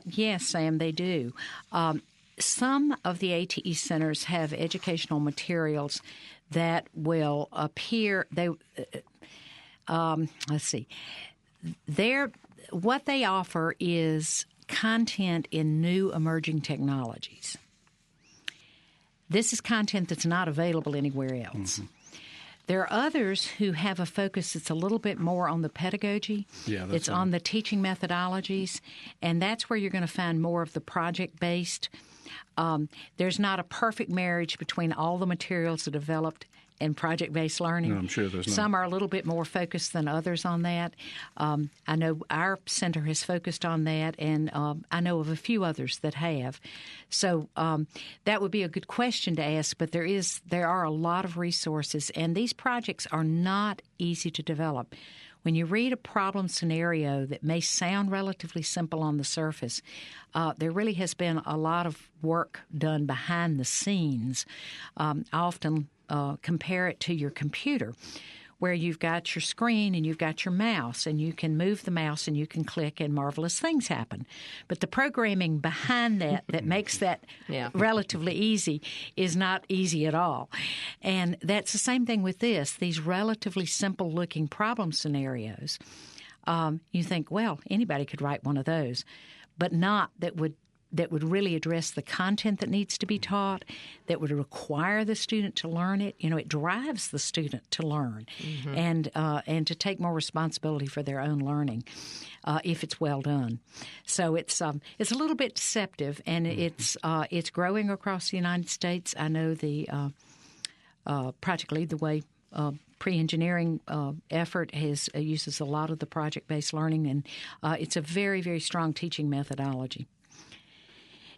Yes, Sam, they do. Some of the ATE centers have educational materials that will appear. Let's see. What they offer is content in new emerging technologies. This is content that's not available anywhere else. Mm-hmm. There are others who have a focus that's a little bit more on the pedagogy. Yeah, it's on the teaching methodologies, and that's where you're going to find more of the project-based. There's not a perfect marriage between all the materials that are developed and project-based learning. No, I'm sure there's not. Some are a little bit more focused than others on that. I know our center has focused on that, and I know of a few others that have. So that would be a good question to ask, but there are a lot of resources, and these projects are not easy to develop. When you read a problem scenario that may sound relatively simple on the surface, there really has been a lot of work done behind the scenes. I often compare it to your computer, where you've got your screen and you've got your mouse, and you can move the mouse and you can click and marvelous things happen. But the programming behind that makes that relatively easy is not easy at all. And that's the same thing with these relatively simple-looking problem scenarios. You think, well, anybody could write one of those, but not that would really address the content that needs to be taught, that would require the student to learn it. You know, it drives the student to learn and to take more responsibility for their own learning if it's well done. So it's a little bit deceptive, and it's growing across the United States. I know the Project Lead the Way pre-engineering effort uses a lot of the project-based learning, and it's a very, very strong teaching methodology.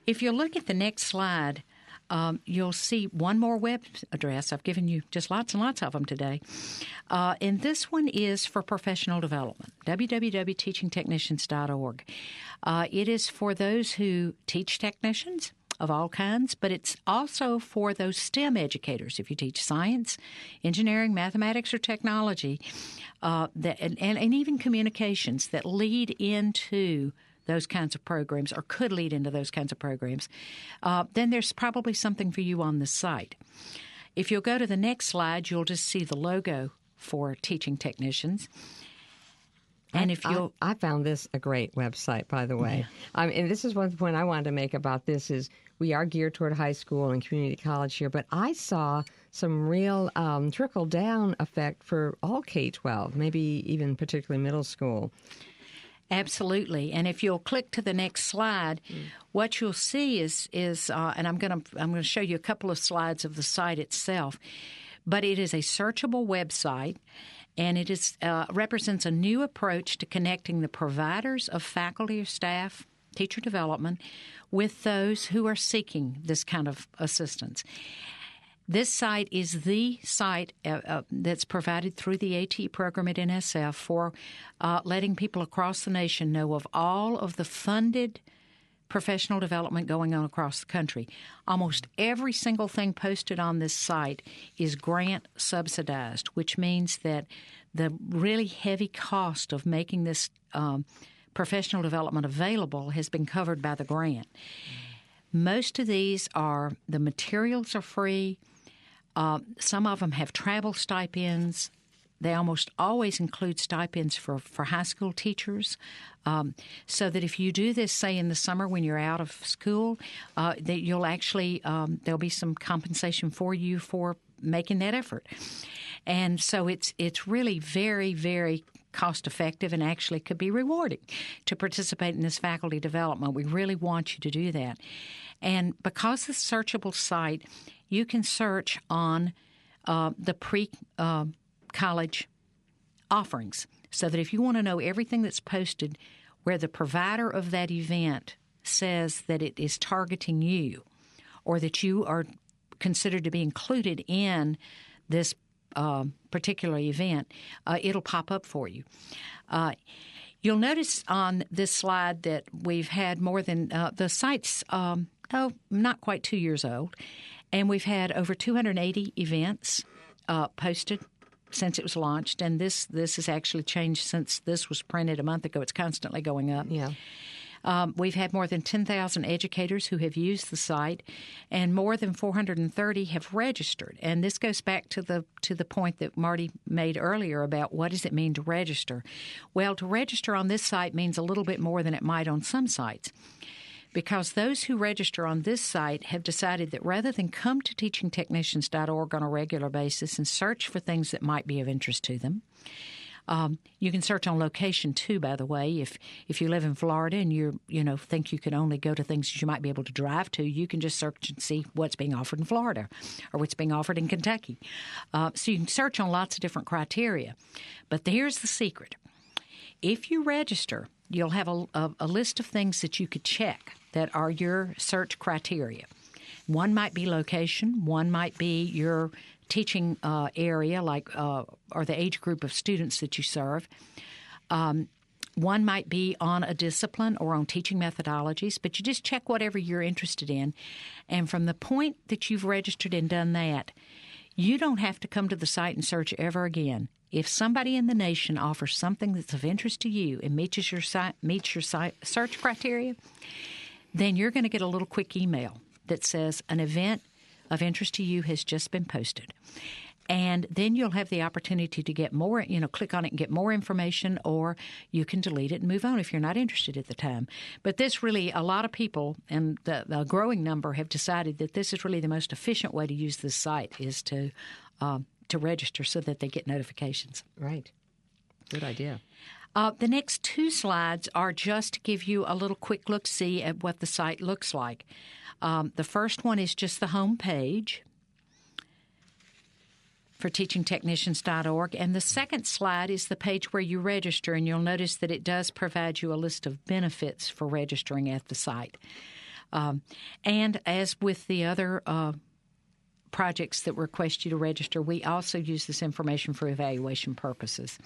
If you look at the next slide, you'll see one more web address. I've given you just lots and lots of them today. And this one is for professional development, www.teachingtechnicians.org. It is for those who teach technicians of all kinds, but it's also for those STEM educators. If you teach science, engineering, mathematics, or technology, and even communications that lead into those kinds of programs, or could lead into those kinds of programs, then there's probably something for you on this site. If you'll go to the next slide, you'll just see the logo for Teaching Technicians. And I found this a great website, by the way. Yeah. And this is one point I wanted to make about this is we are geared toward high school and community college here, but I saw some real trickle-down effect for all K-12, maybe even particularly middle school. Absolutely, and if you'll click to the next slide, what you'll see is and I'm going to show you a couple of slides of the site itself, but it is a searchable website, and it is represents a new approach to connecting the providers of faculty or staff, teacher development, with those who are seeking this kind of assistance. This site is the site that's provided through the AT program at NSF for letting people across the nation know of all of the funded professional development going on across the country. Almost every single thing posted on this site is grant subsidized, which means that the really heavy cost of making this professional development available has been covered by the grant. Most of these the materials are free. Some of them have travel stipends. They almost always include stipends for high school teachers, so that if you do this, say, in the summer when you're out of school, that you'll actually there'll be some compensation for you for making that effort. And so it's really very, very cost-effective and actually could be rewarding to participate in this faculty development. We really want you to do that. And because it's a searchable site, you can search on the pre-college offerings. so that if you want to know everything that's posted where the provider of that event says that it is targeting you or that you are considered to be included in this particular event, it'll pop up for you. You'll notice on this slide that we've had more than the site's not quite 2 years old, and we've had over 280 events posted since it was launched, and this has actually changed since this was printed a month ago. It's constantly going up. Yeah. We've had more than 10,000 educators who have used the site, and more than 430 have registered. And this goes back to the point that Marty made earlier about what does it mean to register. Well, to register on this site means a little bit more than it might on some sites, because those who register on this site have decided that rather than come to teachingtechnicians.org on a regular basis and search for things that might be of interest to them. You can search on location too, by the way. If you live in Florida and you think you can only go to things that you might be able to drive to, you can just search and see what's being offered in Florida or what's being offered in Kentucky. So you can search on lots of different criteria. But here's the secret. If you register, you'll have a list of things that you could check that are your search criteria. One might be location. One might be your teaching area, like or the age group of students that you serve. One might be on a discipline or on teaching methodologies, but you just check whatever you're interested in. And from the point that you've registered and done that, you don't have to come to the site and search ever again. If somebody in the nation offers something that's of interest to you and meets your search criteria, then you're going to get a little quick email that says an event of interest to you has just been posted. And then you'll have the opportunity to get more, click on it and get more information, or you can delete it and move on if you're not interested at the time. But this really, a lot of people, and the growing number, have decided that this is really the most efficient way to use this site is to register so that they get notifications. Right. Good idea. The next two slides are just to give you a little quick look-see at what the site looks like. The first one is just the home page for teachingtechnicians.org, and the second slide is the page where you register, and you'll notice that it does provide you a list of benefits for registering at the site. And as with the other projects that request you to register, we also use this information for evaluation purposes.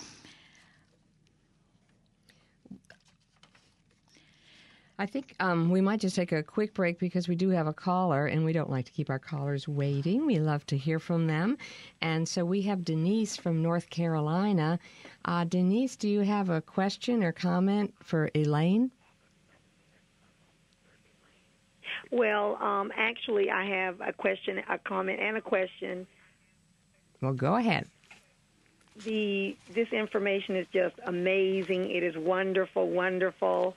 I think we might just take a quick break because we do have a caller, and we don't like to keep our callers waiting. We love to hear from them. And so we have Denise from North Carolina. Denise, do you have a question or comment for Elaine? Well, actually, I have a question, a comment, and a question. Well, go ahead. This information is just amazing. It is wonderful, wonderful.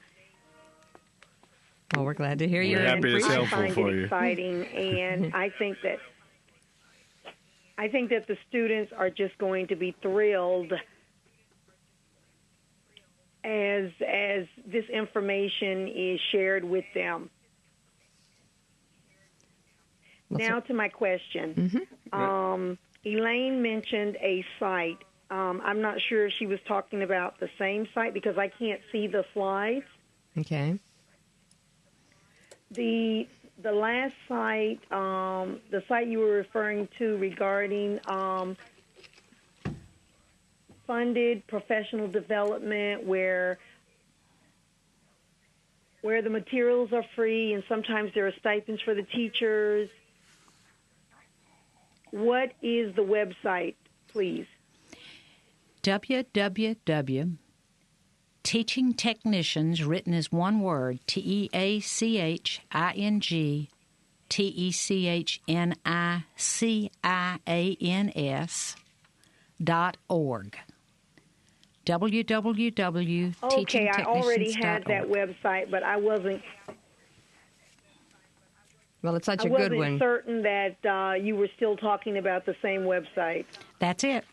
Well, we're glad to hear you. We're happy it's helpful I find for it you. exciting, and I think that the students are just going to be thrilled as this information is shared with them. Now to my question. Mm-hmm. Elaine mentioned a site. I'm not sure if she was talking about the same site because I can't see the slides. Okay. The last site, the site you were referring to regarding funded professional development where the materials are free and sometimes there are stipends for the teachers. What is the website, please? Teaching Technicians, written as one word, TeachingTechnicians.org. www.teachingtechnicians.org. Okay, I already had that website, but I wasn't. Well, it's such a good one. I wasn't certain that you were still talking about the same website. That's it.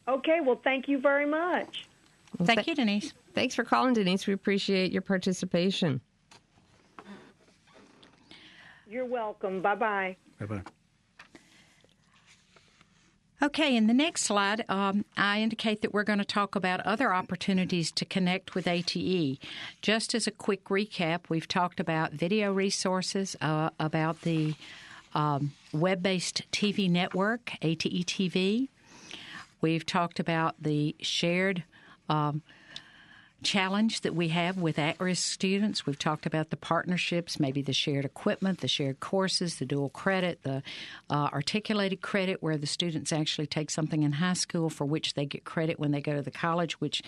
Okay, well, thank you very much. Well, Thank you, Denise. Thanks for calling, Denise. We appreciate your participation. You're welcome. Bye-bye. Bye-bye. Okay, in the next slide, I indicate that we're going to talk about other opportunities to connect with ATE. Just as a quick recap, we've talked about video resources, about the web-based TV network, ATE TV. We've talked about the shared challenge that we have with at-risk students. We've talked about the partnerships, maybe the shared equipment, the shared courses, the dual credit, the articulated credit, where the students actually take something in high school for which they get credit when they go to the college, which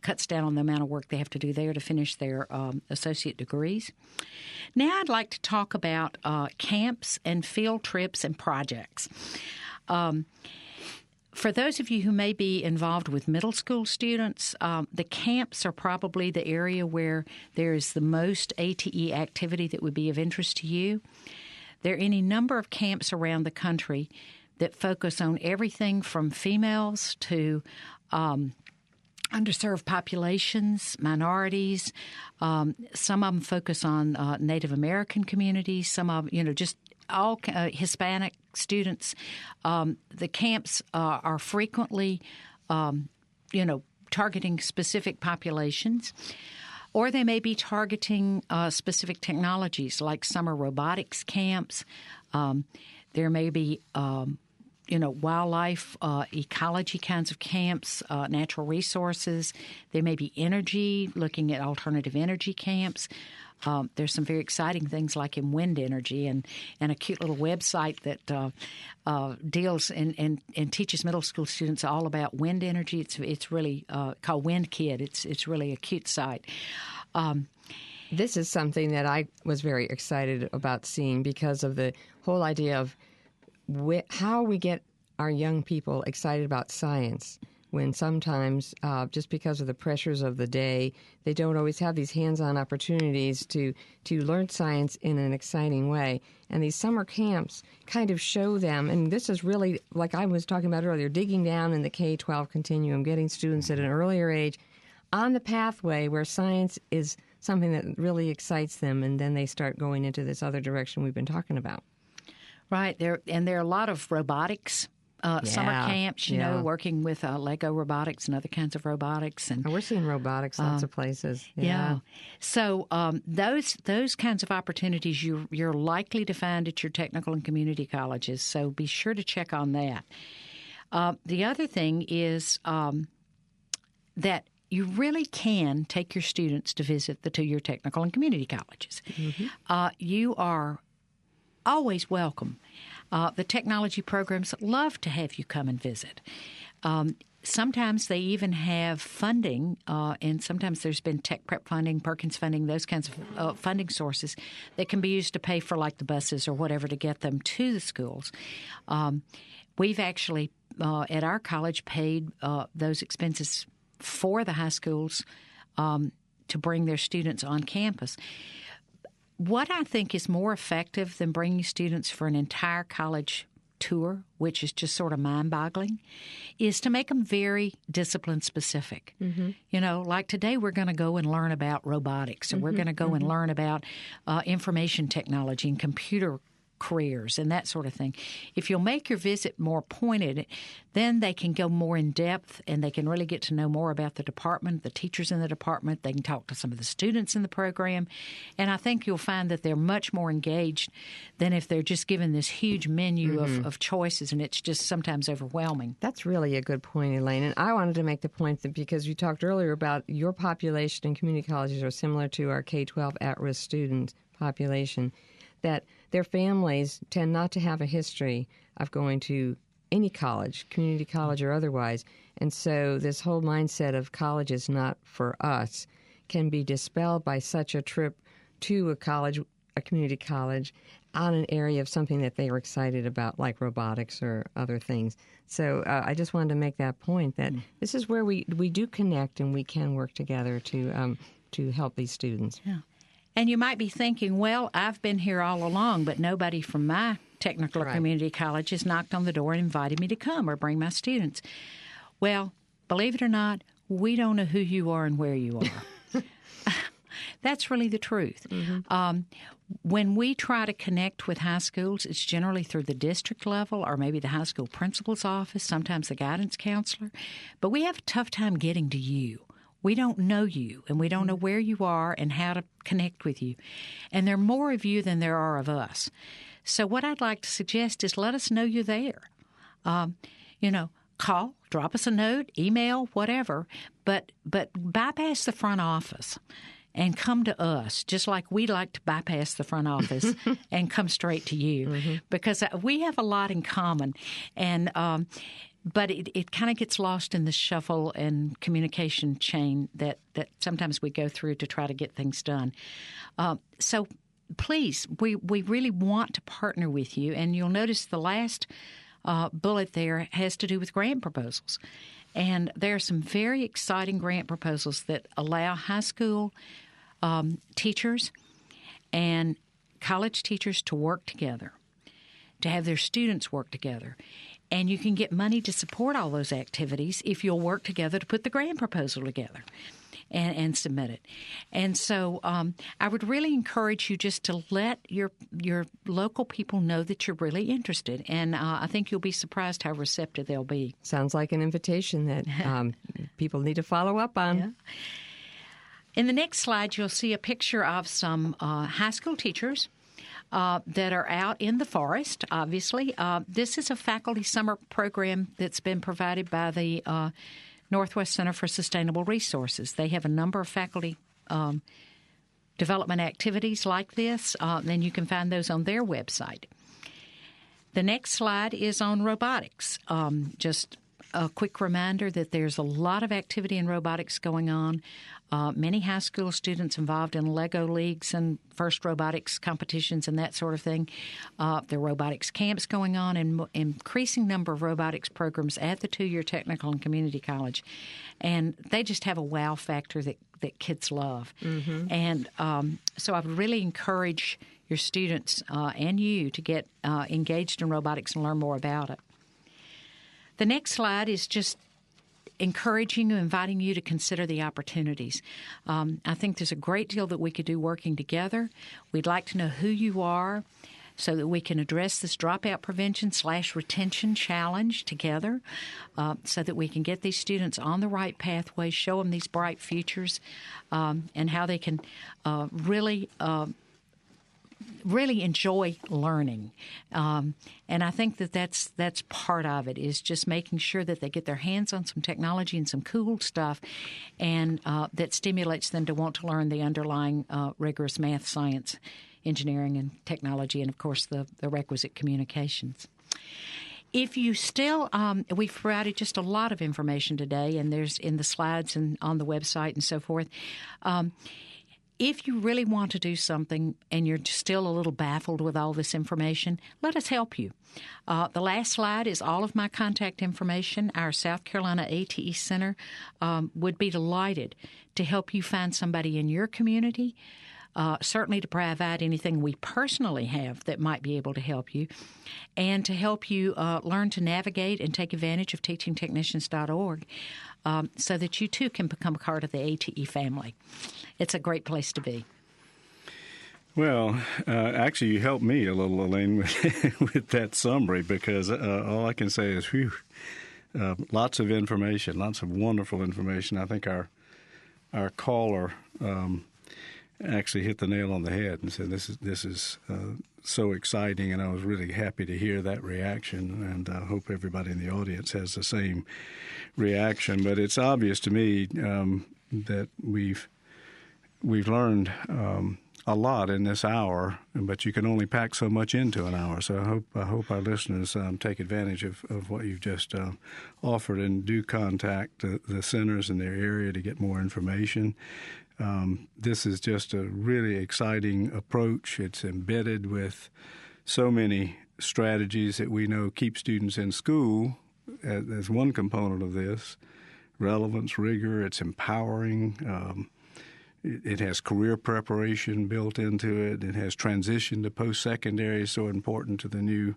cuts down on the amount of work they have to do there to finish their associate degrees. Now I'd like to talk about camps and field trips and projects. For those of you who may be involved with middle school students, the camps are probably the area where there is the most ATE activity that would be of interest to you. There are any number of camps around the country that focus on everything from females to underserved populations, minorities. Some of them focus on Native American communities. Some of them, just all Hispanic students. The camps are frequently, targeting specific populations, or they may be targeting specific technologies, like summer robotics camps. There may be, wildlife, ecology kinds of camps, natural resources. There may be energy, looking at alternative energy camps. There's some very exciting things like in wind energy, and a cute little website that deals and teaches middle school students all about wind energy. It's really called Wind Kid. It's really a cute site. This is something that I was very excited about seeing because of the whole idea of how we get our young people excited about science, when sometimes, just because of the pressures of the day, they don't always have these hands-on opportunities to learn science in an exciting way. And these summer camps kind of show them, and this is really, like I was talking about earlier, digging down in the K-12 continuum, getting students at an earlier age on the pathway where science is something that really excites them, and then they start going into this other direction we've been talking about. Right. There are a lot of robotics summer camps, working with Lego robotics and other kinds of robotics. And we're seeing robotics lots of places. Yeah. So those kinds of opportunities you're likely to find at your technical and community colleges. So be sure to check on that. The other thing is that you really can take your students to visit the two-year technical and community colleges. Mm-hmm. You are always welcome. The technology programs love to have you come and visit. Sometimes they even have funding, and sometimes there's been tech prep funding, Perkins funding, those kinds of funding sources that can be used to pay for, like, the buses or whatever to get them to the schools. We've actually, at our college, paid those expenses for the high schools to bring their students on campus. What I think is more effective than bringing students for an entire college tour, which is just sort of mind-boggling, is to make them very discipline-specific. Mm-hmm. Like today we're going to go and learn about robotics, or we're going to go and learn about information technology and computer careers and that sort of thing. If you'll make your visit more pointed, then they can go more in depth and they can really get to know more about the department, the teachers in the department. They can talk to some of the students in the program. And I think you'll find that they're much more engaged than if they're just given this huge menu of choices, and it's just sometimes overwhelming. That's really a good point, Elaine. And I wanted to make the point that because you talked earlier about your population in community colleges are similar to our K-12 at-risk student population, that their families tend not to have a history of going to any college, community college or otherwise. And so this whole mindset of college is not for us can be dispelled by such a trip to a college, a community college, on an area of something that they were excited about, like robotics or other things. So I just wanted to make that point that this is where we do connect and we can work together to help these students. Yeah. And you might be thinking, well, I've been here all along, but nobody from my technical or community college has knocked on the door and invited me to come or bring my students. Well, believe it or not, we don't know who you are and where you are. That's really the truth. When we try to connect with high schools, it's generally through the district level or maybe the high school principal's office, sometimes the guidance counselor. But we have a tough time getting to you. We don't know you, and we don't know where you are and how to connect with you. And there are more of you than there are of us. So what I'd like to suggest is let us know you're there. Call, drop us a note, email, whatever, but bypass the front office and come to us, just like we like to bypass the front office and come straight to you, because we have a lot in common. And but it kind of gets lost in the shuffle and communication chain that sometimes we go through to try to get things done. So please, we really want to partner with you, and you'll notice the last bullet there has to do with grant proposals. And there are some very exciting grant proposals that allow high school teachers and college teachers to work together, to have their students work together. And you can get money to support all those activities if you'll work together to put the grant proposal together and submit it. And so I would really encourage you just to let your local people know that you're really interested. And I think you'll be surprised how receptive they'll be. Sounds like an invitation that people need to follow up on. Yeah. In the next slide, you'll see a picture of some high school teachers that are out in the forest, obviously. This is a faculty summer program that's been provided by the Northwest Center for Sustainable Resources. They have a number of faculty development activities like this, and you can find those on their website. The next slide is on robotics. Just a quick reminder that there's a lot of activity in robotics going on. Many high school students involved in Lego leagues and first robotics competitions and that sort of thing. There are robotics camps going on and increasing number of robotics programs at the two-year technical and community college. And they just have a wow factor that kids love. And so I would really encourage your students and you to get engaged in robotics and learn more about it. The next slide is just encouraging you, inviting you to consider the opportunities. I think there's a great deal that we could do working together. We'd like to know who you are so that we can address this dropout prevention / retention challenge together, so that we can get these students on the right pathway, show them these bright futures, and how they can really enjoy learning. And I think that's part of it, is just making sure that they get their hands on some technology and some cool stuff, and that stimulates them to want to learn the underlying rigorous math, science, engineering, and technology, and, of course, the requisite communications. If you still, we've provided just a lot of information today, and there's in the slides and on the website and so forth. If you really want to do something and you're still a little baffled with all this information, let us help you. The last slide is all of my contact information. Our South Carolina ATE Center would be delighted to help you find somebody in your community, certainly to provide anything we personally have that might be able to help you, and to help you learn to navigate and take advantage of teachingtechnicians.org. So that you, too, can become a part of the ATE family. It's a great place to be. Well, actually, you helped me a little, Elaine, with that summary, because all I can say is, lots of information, lots of wonderful information. I think our caller actually hit the nail on the head and said, this is so exciting, and I was really happy to hear that reaction, and I hope everybody in the audience has the same reaction. But it's obvious to me that we've learned a lot in this hour, but you can only pack so much into an hour. So I hope our listeners take advantage of what you've just offered, and do contact the centers in their area to get more information. This is just a really exciting approach. It's embedded with so many strategies that we know keep students in school as one component of this. Relevance, rigor, it's empowering. It has career preparation built into it. It has transition to post-secondary, so important to the new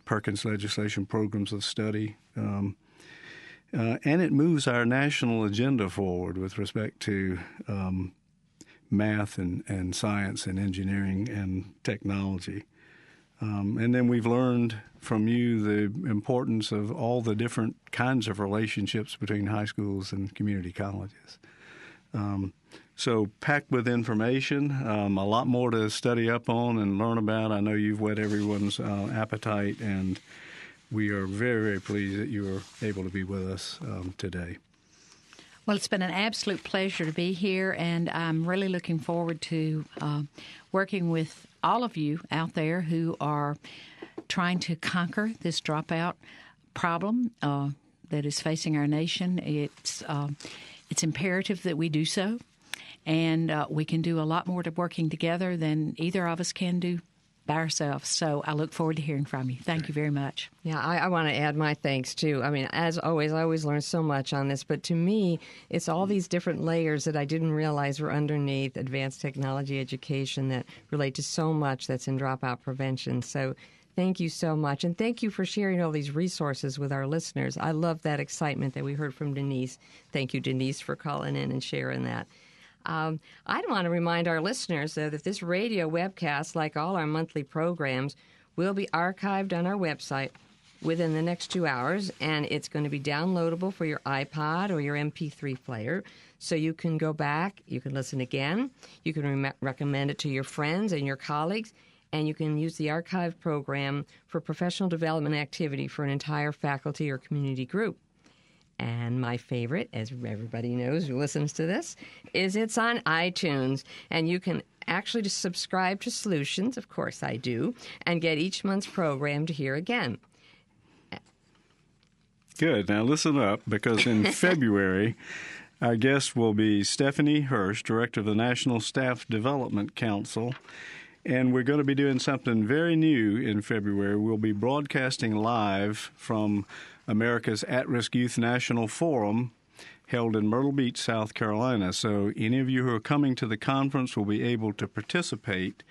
Perkins legislation programs of study. And it moves our national agenda forward with respect to math and science and engineering and technology. And then we've learned from you the importance of all the different kinds of relationships between high schools and community colleges. So packed with information, a lot more to study up on and learn about. I know you've whet everyone's appetite, and we are very, very pleased that you are able to be with us today. Well, it's been an absolute pleasure to be here, and I'm really looking forward to working with all of you out there who are trying to conquer this dropout problem that is facing our nation. It's imperative that we do so, and we can do a lot more to working together than either of us can do by ourselves. So I look forward to hearing from you. Thank you very much. Yeah, I want to add my thanks, too. I mean, as always, I always learn so much on this, but to me, it's all these different layers that I didn't realize were underneath advanced technology education that relate to so much that's in dropout prevention. So thank you so much, and thank you for sharing all these resources with our listeners. I love that excitement that we heard from Denise. Thank you, Denise, for calling in and sharing that. I want to remind our listeners, though, that this radio webcast, like all our monthly programs, will be archived on our website within the next 2 hours, and it's going to be downloadable for your iPod or your MP3 player. So you can go back, you can listen again, you can recommend it to your friends and your colleagues, and you can use the archive program for professional development activity for an entire faculty or community group. And my favorite, as everybody knows who listens to this, is it's on iTunes. And you can actually just subscribe to Solutions, of course I do, and get each month's program to hear again. Good. Now listen up, because in February, our guest will be Stephanie Hirsch, Director of the National Staff Development Council. And we're going to be doing something very new in February. We'll be broadcasting live from America's At-Risk Youth National Forum held in Myrtle Beach, South Carolina. So any of you who are coming to the conference will be able to participate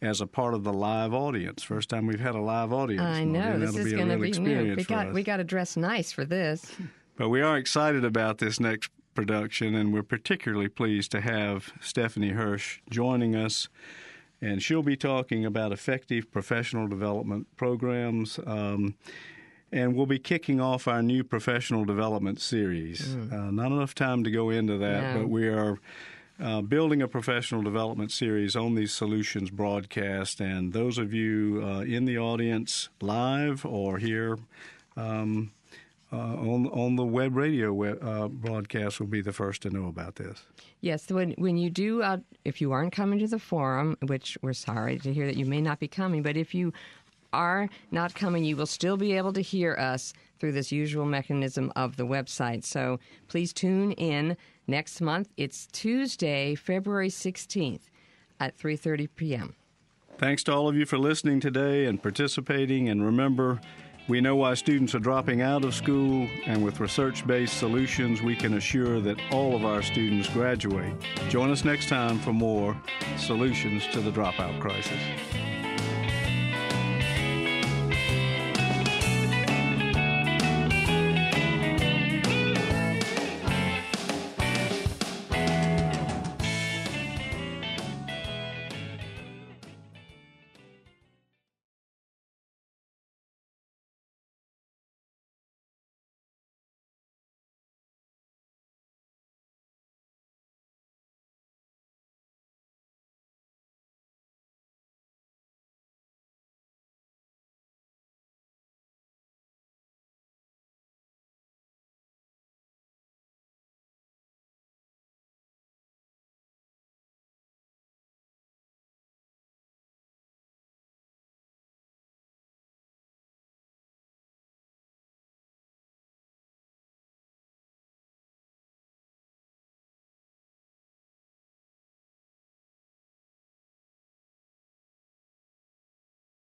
as a part of the live audience. First time we've had a live audience. I know. This is going to be new. We got to dress nice for this. But we are excited about this next production, and we're particularly pleased to have Stephanie Hirsch joining us. And she'll be talking about effective professional development programs. And we'll be kicking off our new professional development series. Not enough time to go into that, but we are building a professional development series on these Solutions broadcasts. And those of you in the audience live or here on the web radio broadcast will be the first to know about this. Yes, when you do, if you aren't coming to the forum, which we're sorry to hear that you may not be coming, but if you are not coming, you will still be able to hear us through this usual mechanism of the website. So please tune in next month. It's Tuesday, February 16th at 3:30 p.m. Thanks to all of you for listening today and participating. And remember, we know why students are dropping out of school, and with research-based solutions, we can assure that all of our students graduate. Join us next time for more Solutions to the Dropout Crisis.